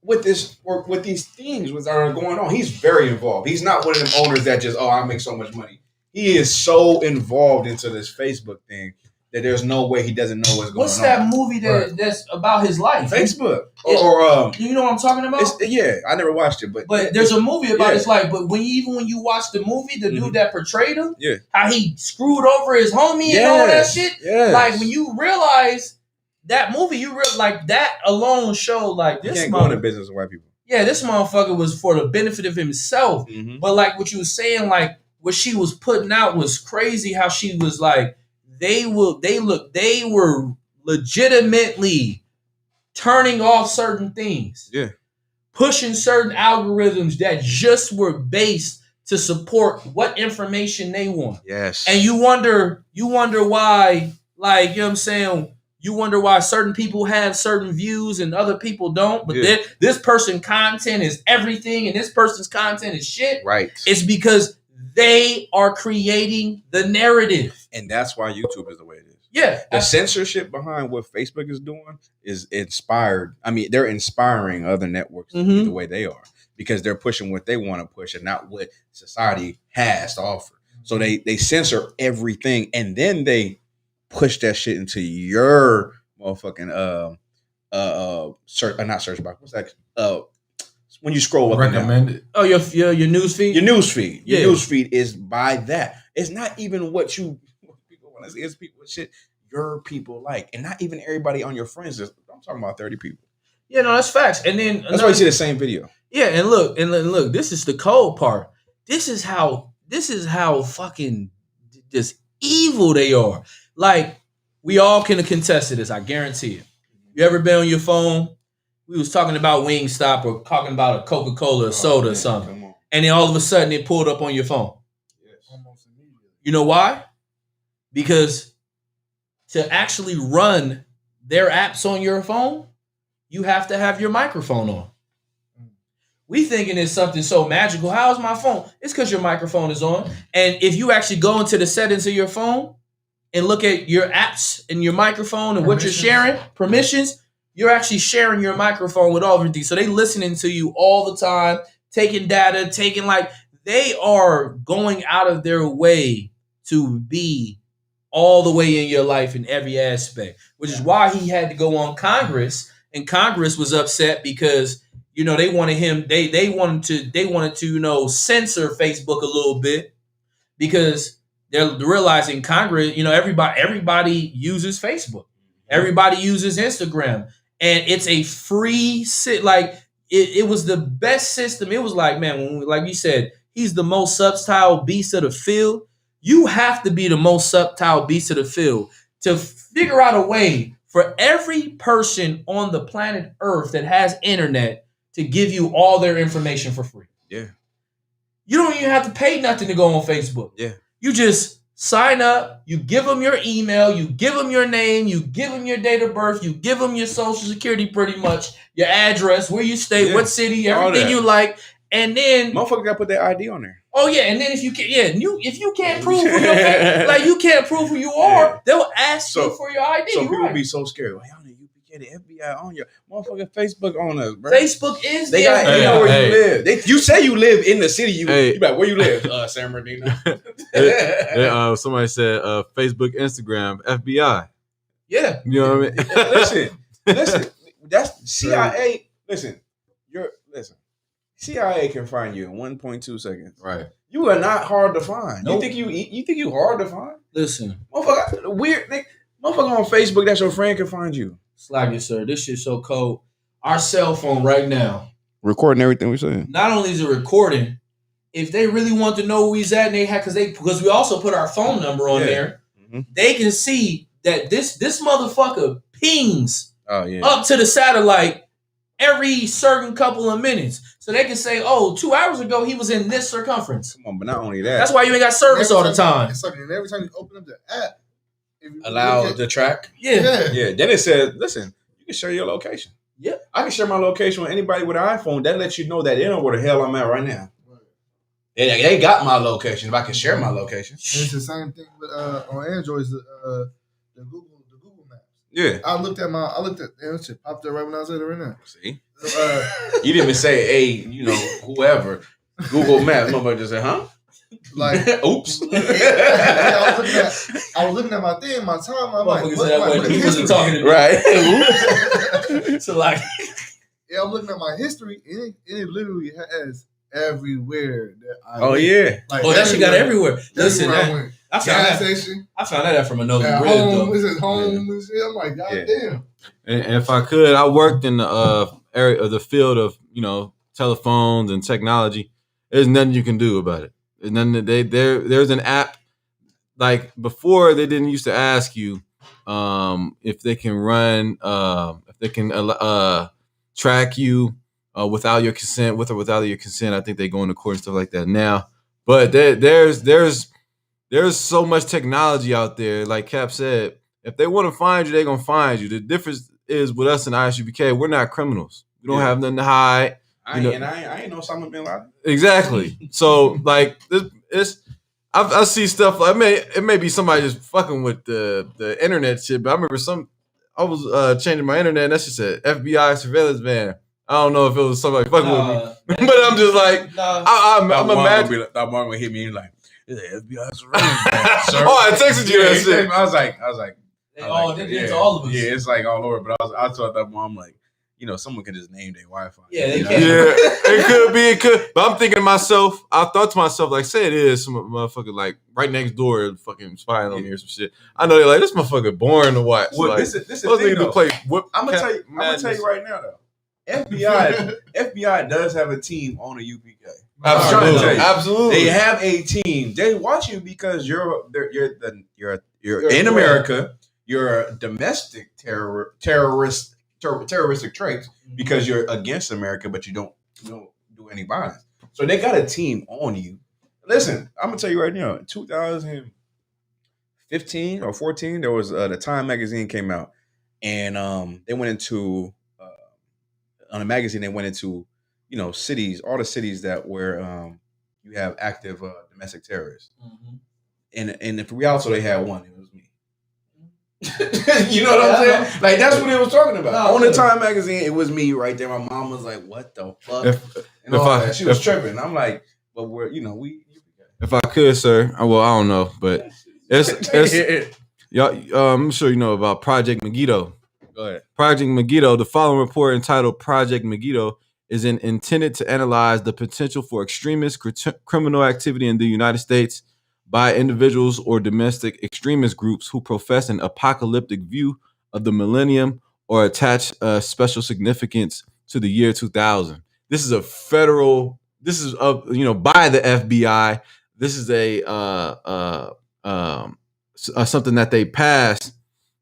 with this or with these things that are going on. He's very involved. He's not one of them owners that just I make so much money. He is so involved into this Facebook thing that there's no way he doesn't know what's going on. What's that movie that's about his life? Facebook. You know what I'm talking about? I never watched it, but there's a movie about his life. But when you watch the movie, the dude that portrayed him, how he screwed over his homie and all that shit. Yes. Like when you realize that movie, like that alone showed like this. You can't go into business with white people. Yeah, this motherfucker was for the benefit of himself. Mm-hmm. But like what you were saying, like what she was putting out was crazy. How she was like. They were legitimately turning off certain things. Yeah. Pushing certain algorithms that just were based to support what information they want. Yes. And you wonder why, like, you know what I'm saying? You wonder why certain people have certain views and other people don't. But this person's content is everything and this person's content is shit. Right. It's because they are creating the narrative. And that's why YouTube is the way it is. Yeah. The censorship behind what Facebook is doing is inspired. I mean, they're inspiring other networks to be the way they are because they're pushing what they want to push and not what society has to offer. So they censor everything and then they push that shit into your motherfucking not search box. What's that? When you scroll up recommended. Oh, your news feed? Your news feed. Your news feed is by that. It's not even what people want to see. It's people shit your people like. And not even everybody on your friends list. I'm talking about 30 people. Yeah, no, that's facts. And then that's why you see the same video. Yeah, and look, this is the cold part. This is how fucking just evil they are. Like, we all can contest to this, I guarantee it. You ever been on your phone? We was talking about Wingstop or talking about a Coca-Cola or soda or something. And then all of a sudden it pulled up on your phone. Yes. Almost immediately. You know why? Because to actually run their apps on your phone, you have to have your microphone on. We thinking it's something so magical. How's my phone? It's because your microphone is on. And if you actually go into the settings of your phone and look at your apps and your microphone and what you're sharing, permissions, you're actually sharing your microphone with all everything. So they listening to you all the time, taking data, they are going out of their way to be all the way in your life in every aspect, which is why he had to go on Congress. And Congress was upset because, they wanted him, they wanted to, censor Facebook a little bit because they're realizing Congress, everybody uses Facebook. Everybody uses Instagram. And it's a free it was the best system. It was like, man, like you said, he's the most subtle beast of the field. You have to be the most subtle beast of the field to figure out a way for every person on the planet Earth that has internet to give you all their information for free. Yeah. You don't even have to pay nothing to go on Facebook. Yeah. You just sign up, you give them your email, you give them your name, you give them your date of birth, you give them your social security pretty much, your address, where you stay, what city, everything you like, and then motherfucker gotta put their ID on there. Oh yeah, and then if you can't prove who you can't prove who you are, they'll ask you for your ID. So people be so scared. Well, y'all the FBI on your motherfucking Facebook on us, bro. Facebook is they got where you live. You say you live in the city. You like where you live? San Bernardino. Somebody said Facebook, Instagram, FBI. Yeah, you know what I mean. Listen. That's CIA. Listen. CIA can find you in 1.2 seconds. Right. You are not hard to find. Nope. You think you hard to find? Listen, motherfucker, motherfucker on Facebook that your friend can find you. Slack it, sir. This shit's so cold. Our cell phone right now. Recording everything we say. Not only is it recording, if they really want to know where he's at, and they have because we also put our phone number on there, they can see that this motherfucker pings up to the satellite every certain couple of minutes. So they can say, 2 hours ago he was in this circumference. Come on, but not only that. That's why you ain't got service all the time. It's like every time you open up the app, allow the track. Yeah. Then it says, listen, you can share your location. Yeah. I can share my location with anybody with an iPhone. That lets you know that they know where the hell I'm at right now. They got my location. If I can share my location, and it's the same thing with on Androids. The Google Maps. Yeah, I looked at that shit popped up right when I said it right now. See, you didn't even say, "Hey, whoever." Google Maps, nobody just said, "Huh?" Like, oops. I was looking at my thing, my time. I'm like, he wasn't talking to me. Right. So like, yeah, I'm looking at my history, and it literally has everywhere that I went. Yeah, like, that shit got everywhere. Listen, I found that from another home. This is home and shit. I'm like, God damn. And if I could, I worked in the area of the field of telephones and technology. There's nothing you can do about it. There's nothing. There's an app. Like before, they didn't used to ask you if they can run, if they can track you without your consent, with or without your consent. I think they go into court and stuff like that now. But there's so much technology out there. Like Cap said, if they want to find you, they're gonna find you. The difference is with us in ISUBK, we're not criminals. We don't have nothing to hide. I ain't know Osama bin Laden. Exactly. So like I see stuff like it may be somebody just fucking with the internet shit, but I remember I was changing my internet and that shit said FBI surveillance van. I don't know if it was somebody fucking with me, but I'm just like, I'm imagining that one would hit me like, it's an FBI surveillance van, sir. Oh, I texted you that shit. I was like, it's all of us. Yeah, it's like all over. But I thought that one, like, someone could just name their Wi-Fi. Yeah, they can. Yeah, it could. But I'm thinking to myself, I thought to myself, like, say it is some motherfucker like right next door fucking spying on me or some shit. I know they're like, this motherfucker boring to watch. Well, like, this is the thing, though. I'm gonna tell you right now, though. FBI does have a team on the UPK. Absolutely. They have a team. They watch you because you're in America. You're domestic terroristic traits because you're against America, but you don't do any violence. So they got a team on you. Listen, I'm gonna tell you right now. In 2015 or 14, there was the Time magazine came out, and they went into on a magazine. They went into cities, all the cities that where you have active domestic terrorists, and if we also they had one, it was me. You know what I'm saying? Like that's what it was talking about. On the Time magazine, it was me right there. My mom was like, "What the fuck?" She was tripping. I'm like, "But we're we." If I could, sir, I don't know, but it's y'all. I'm sure you know about Project Megiddo. Go ahead. Project Megiddo. The following report entitled "Project Megiddo" is intended to analyze the potential for extremist criminal activity in the United States by individuals or domestic extremist groups who profess an apocalyptic view of the millennium or attach special significance to the year 2000. This is by the FBI. This is something that they passed.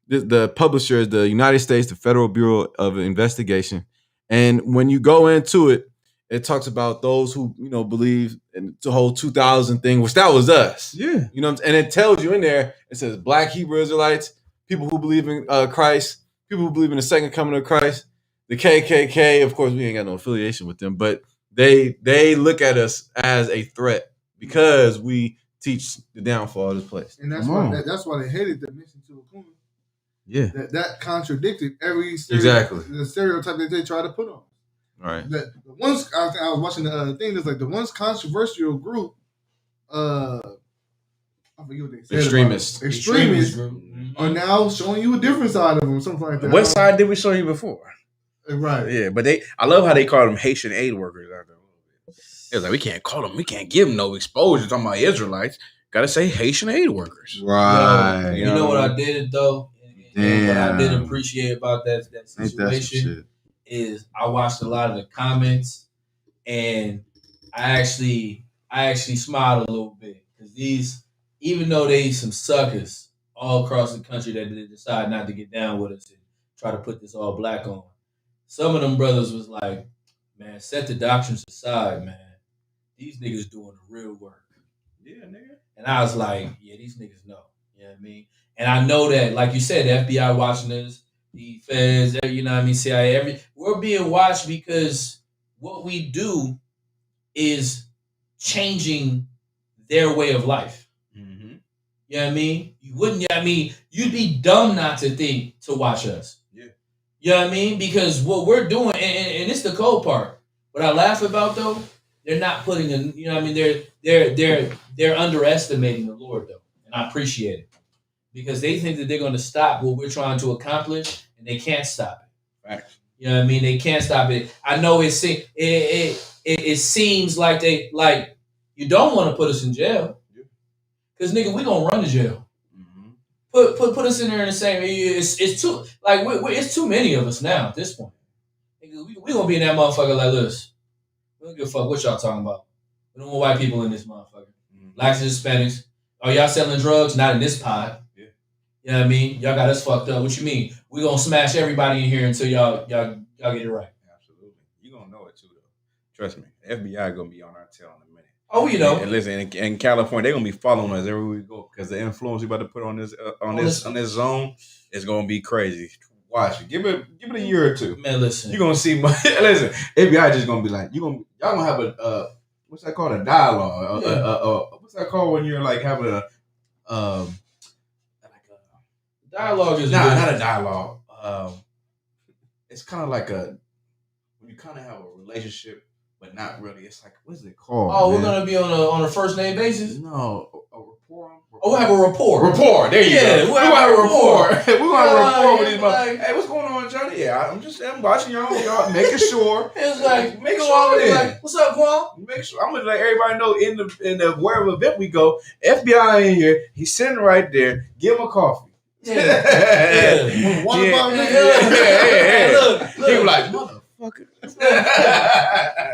The publisher is the United States, the Federal Bureau of Investigation. And when you go into it, it talks about those who, believe in the whole 2000 thing, which that was us. Yeah. And it tells you in there, it says Black Hebrew Israelites, people who believe in Christ, people who believe in the second coming of Christ, the KKK. Of course, we ain't got no affiliation with them, but they look at us as a threat because we teach the downfall of this place. And that's why they hated the mission to Akuna. Yeah. That contradicted every the stereotype that they try to put on. Right. The ones I was watching the thing. It's like the one's controversial group. I forget what they said. Extremists are now showing you a different side of them. Something like that. What side did we show you before? Right. Yeah, but I love how they call them Haitian aid workers out there. It was like we can't give them no exposure. Talking about Israelites, gotta say Haitian aid workers. Right. You know what I did though, and what I did appreciate about that situation is I watched a lot of the comments, and I actually smiled a little bit because even though they some suckers all across the country that they decide not to get down with us and try to put this all black on, some of them brothers was like, man, set the doctrines aside, man. These niggas doing the real work. Yeah, nigga. And I was like, yeah, these niggas know. You know what I mean? And I know that, like you said, the FBI watching this, the feds, you know what I mean, CIA, we're being watched because what we do is changing their way of life. Mm-hmm. You know what I mean? You wouldn't, I mean, you'd be dumb not to think to watch us. Yeah. You know what I mean? Because what we're doing, and it's the cold part. What I laugh about though, they're not putting in, you know what I mean? They're underestimating the Lord though. And I appreciate it. Because they think that they're going to stop what we're trying to accomplish, and they can't stop it. Right. You know what I mean? They can't stop it. I know it seems like you don't want to put us in jail, because nigga, we gonna run to jail. Mm-hmm. Put us in there in the same. It's too like it's too many of us now at this point. Nigga, we gonna be in that motherfucker like this. We don't give a fuck what y'all talking about. We don't want white people in this motherfucker. Mm-hmm. Blacks and Hispanics. Are y'all selling drugs? Not in this pod. You know what I mean? Y'all got us fucked up. What you mean? We gonna smash everybody in here until y'all get it right. Absolutely. You gonna know it too, though. Trust me. FBI gonna be on our tail in a minute. Oh, you know. And listen, in California, they're gonna be following us everywhere we go, because the influence we about to put on this zone is gonna be crazy. Watch it. Give it a year or two. Man, listen. You're gonna see. Listen, FBI just gonna be like, y'all gonna have a what's that called? A dialogue. What's that called when you're like having a dialogue is not a dialogue. It's kind of like when you kind of have a relationship, but not really. It's like, what is it called? Oh, man? We're gonna be on a first name basis. No, a rapport. Oh, we'll have a rapport. Rapport. There you go. We'll have a rapport. We're gonna have a rapport with these motherfuckers. Hey, what's going on, Johnny? Yeah, I'm watching y'all making sure. It's like, make sure. Like, what's up, Quan? Make sure. I'm gonna let everybody know in the wherever event we go. FBI in here. He's sitting right there. Give him a coffee. Yeah. Water bottle, nigga. Yeah. Look. He was like, motherfucker.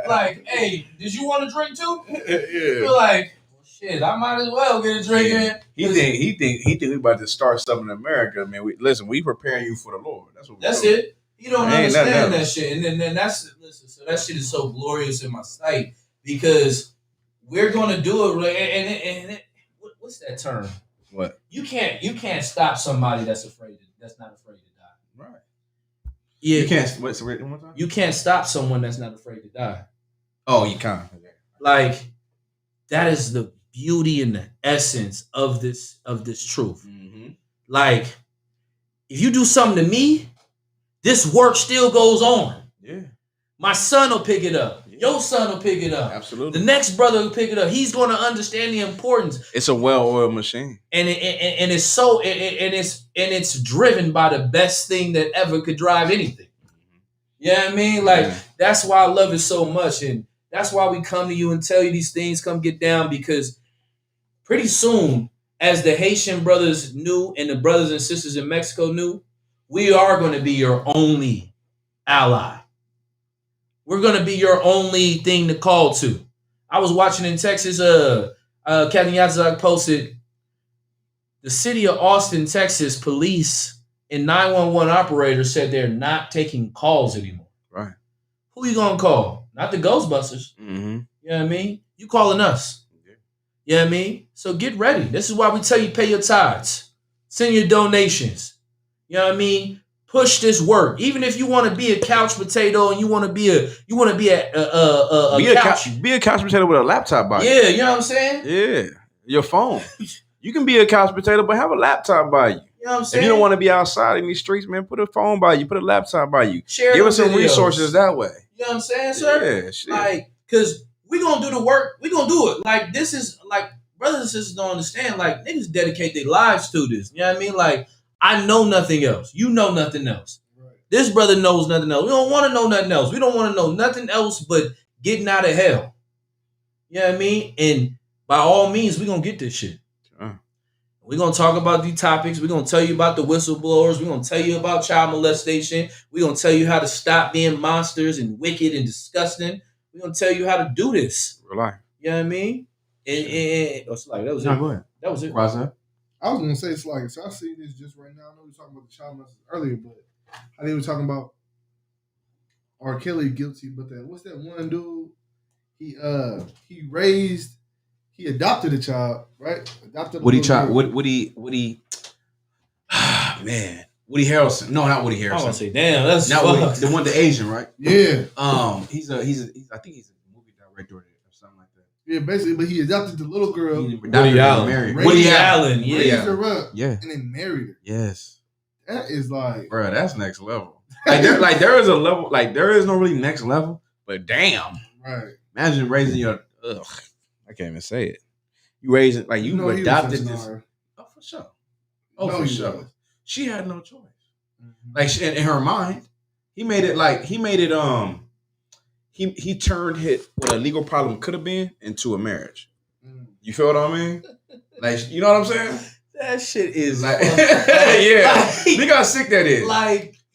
Like, hey, did you want a drink too? Yeah. You're like, well, shit, I might as well get a drink in. He think we about to start something in America, man. We preparing you for the Lord. That's doing. It. You don't understand that shit, and then so that shit is so glorious in my sight, because we're gonna do it, and what's that term? What? You can't stop somebody that's not afraid to die. Right. Yeah. You can't. What's the one more time? You can't stop someone that's not afraid to die. Oh, you can't. Like, that is the beauty and the essence of this truth. Mm-hmm. Like, if you do something to me, this work still goes on. Yeah. My son will pick it up. Your son will pick it up. Absolutely. The next brother will pick it up. He's going to understand the importance. It's a well-oiled machine, and it's so it's driven by the best thing that ever could drive anything. You know what I mean? Like, that's why I love it so much, and that's why we come to you and tell you these things. Come get down, because pretty soon, as the Haitian brothers knew and the brothers and sisters in Mexico knew, we are going to be your only ally. We're going to be your only thing to call to. I was watching in Texas, Captain Yazak posted, the city of Austin, Texas police and 911 operators said they're not taking calls anymore. Right. Who you going to call? Not the Ghostbusters. Mm-hmm. You know what I mean? You calling us. Yeah. You know what I mean? So get ready. This is why we tell you pay your tithes. Send your donations. You know what I mean? Push this work. Even if you want to be a couch potato and you want to be a couch. Be a couch potato with a laptop by you. Yeah, you know what I'm saying? Yeah. Your phone. You can be a couch potato, but have a laptop by you. You know what I'm saying? If you don't want to be outside in these streets, man, put a phone by you, put a laptop by you. Give us some resources that way. You know what I'm saying, sir? Yeah, shit. Like, because we gonna do the work. We gonna do it. Like, this is like, brothers and sisters don't understand. Like, niggas dedicate their lives to this. You know what I mean? Like, I know nothing else. You know nothing else. Right. This brother knows nothing else. We don't want to know nothing else. We don't want to know nothing else but getting out of hell. You know what I mean? And by all means, we're going to get this shit. Sure. We're going to talk about these topics. We're going to tell you about the whistleblowers. We're going to tell you about child molestation. We're going to tell you how to stop being monsters and wicked and disgusting. We're going to tell you how to do this. Relax. You know what I mean? That was it. Go ahead. That was it. Rosa. I was gonna say it's like, so I see this just right now. I know we were talking about the child molesters earlier, but I think we were talking about R. Kelly guilty, but what's that one dude? He adopted a child, right? What he? Man, Woody Harrelson. No, not Woody Harrelson. I want to say, damn, that's not Woody, the one, the Asian, right? Yeah. He's I think he's a movie director or something like that. Yeah, basically, but he adopted the little girl. Woody Allen. Woody Allen. Yeah. Raised her up. Yeah. And then married her. Yes. That is like, bro, that's next level. There is a level, there is no really next level, but damn. Right. Imagine raising your. I can't even say it. You raised it you adopted this. Oh, for sure. Oh, no, for sure. Was. She had no choice. Mm-hmm. In her mind, he made it. He turned what a legal problem could have been into a marriage. Mm. You feel what I mean? You know what I'm saying? That shit is yeah. Look how sick that is.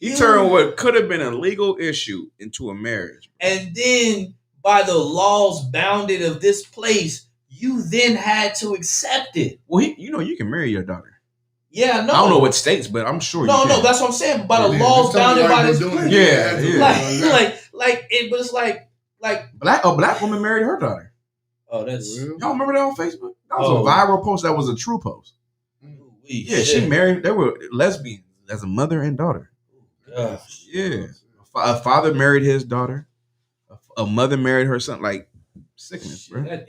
He turned what could have been a legal issue into a marriage. And then by the laws bounded of this place, you then had to accept it. Well, you can marry your daughter. Yeah, no. I don't know what states, but I'm sure no, that's what I'm saying. By the laws bounded by this place. Yeah. But it's like a black woman married her daughter. Oh, that's y'all remember that on Facebook? That was a viral post. That was a true post. Yeah, she married. They were lesbians as a mother and daughter. Gosh. Yeah, a father married his daughter. A mother married her son. Sickness, bro. That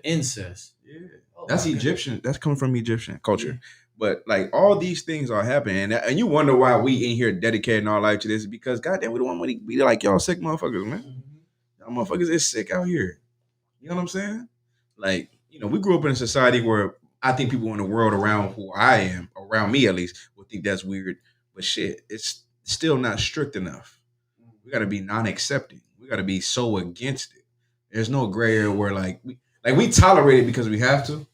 incest. Yeah, that's Egyptian. That's coming from Egyptian culture. But all these things are happening, and you wonder why we in here dedicating our life to this, because goddamn, we don't want to be like y'all sick motherfuckers, man. Mm-hmm. Y'all motherfuckers is sick out here. You know what I'm saying? We grew up in a society where I think people in the world around who I am, around me at least, would think that's weird. But shit, it's still not strict enough. We got to be non-accepting. We got to be so against it. There's no gray area where we tolerate it because we have to.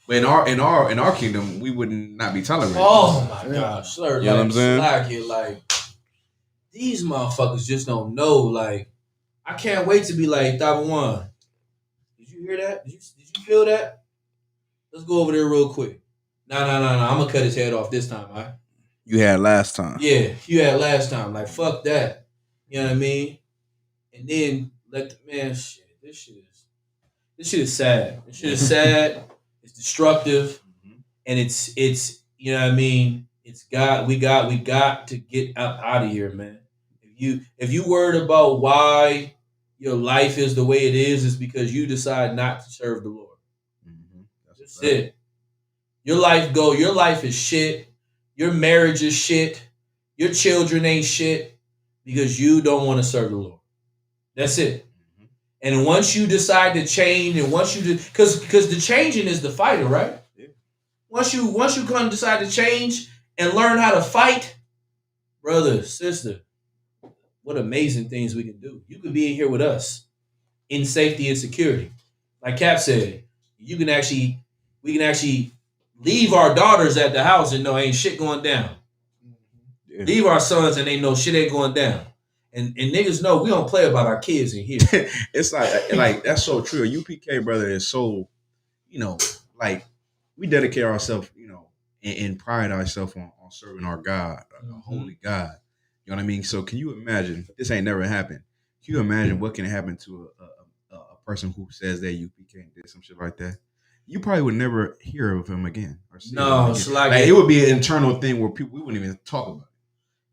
But in our kingdom, we would not be tolerated. Oh my gosh, sir! You know what I'm saying? These motherfuckers just don't know. I can't wait to be like One. Did you hear that? Did you feel that? Let's go over there real quick. No. I'm gonna cut his head off this time, all right? You had last time. Yeah, you had last time. Fuck that. You know what I mean? And then shit. This shit is sad. This shit is sad. It's destructive, and it's you know what I mean. It's we got to get out of here, man. If you worried about why your life is the way it is, it's because you decide not to serve the Lord. Mm-hmm. That's it. Your life is shit. Your marriage is shit. Your children ain't shit because you don't want to serve the Lord. That's it. And once you decide to change, and once you because the changing is the fighter, right? Yeah. Once you come decide to change and learn how to fight, brother, sister, what amazing things we can do. You could be in here with us in safety and security. Like Cap said, we can actually leave our daughters at the house and know ain't shit going down. Yeah. Leave our sons and they know shit ain't going down. And niggas know we don't play about our kids in here. It's like that's so true. A UPK brother is so, we dedicate ourselves, and pride ourselves on serving our God, a holy God. You know what I mean? So can you imagine? This ain't never happened. Can you imagine what can happen to a person who says they're UPK and did some shit like that? You probably would never hear of him again. Or see him again. It's it would be an internal thing where we wouldn't even talk about it.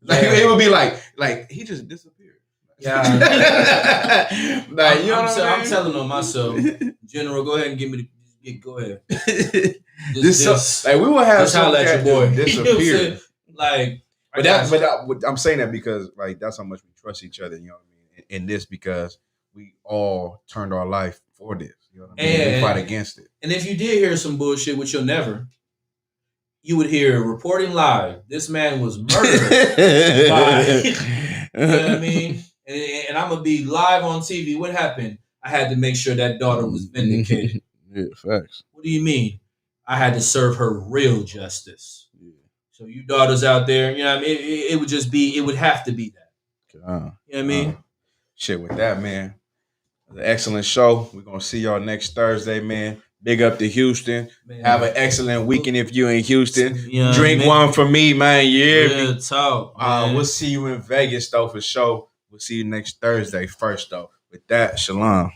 It would be like he just disappeared. Yeah. You know what I'm telling on myself. General, go ahead and give me go ahead. We will have some cat your boy disappear. But I'm saying that because that's how much we trust each other, you know what I mean? In this, because we all turned our life for this. You know what I mean? And we fight against it. And if you did hear some bullshit, which you'll never, you would hear reporting live. This man was murdered by, you know what I mean? And I'm gonna be live on TV. What happened? I had to make sure that daughter was vindicated. Yeah, facts. What do you mean? I had to serve her real justice. Yeah. So you daughters out there, you know what I mean? It would just be, it would have to be that. You know what I mean? Shit with that, man. It was an excellent show. We're gonna see y'all next Thursday, man. Big up to Houston. Man. Have an excellent weekend if you're in Houston. Drink one for me, man. Yeah. Talk. We'll see you in Vegas, though, for sure. We'll see you next Thursday first, though. With that, shalom.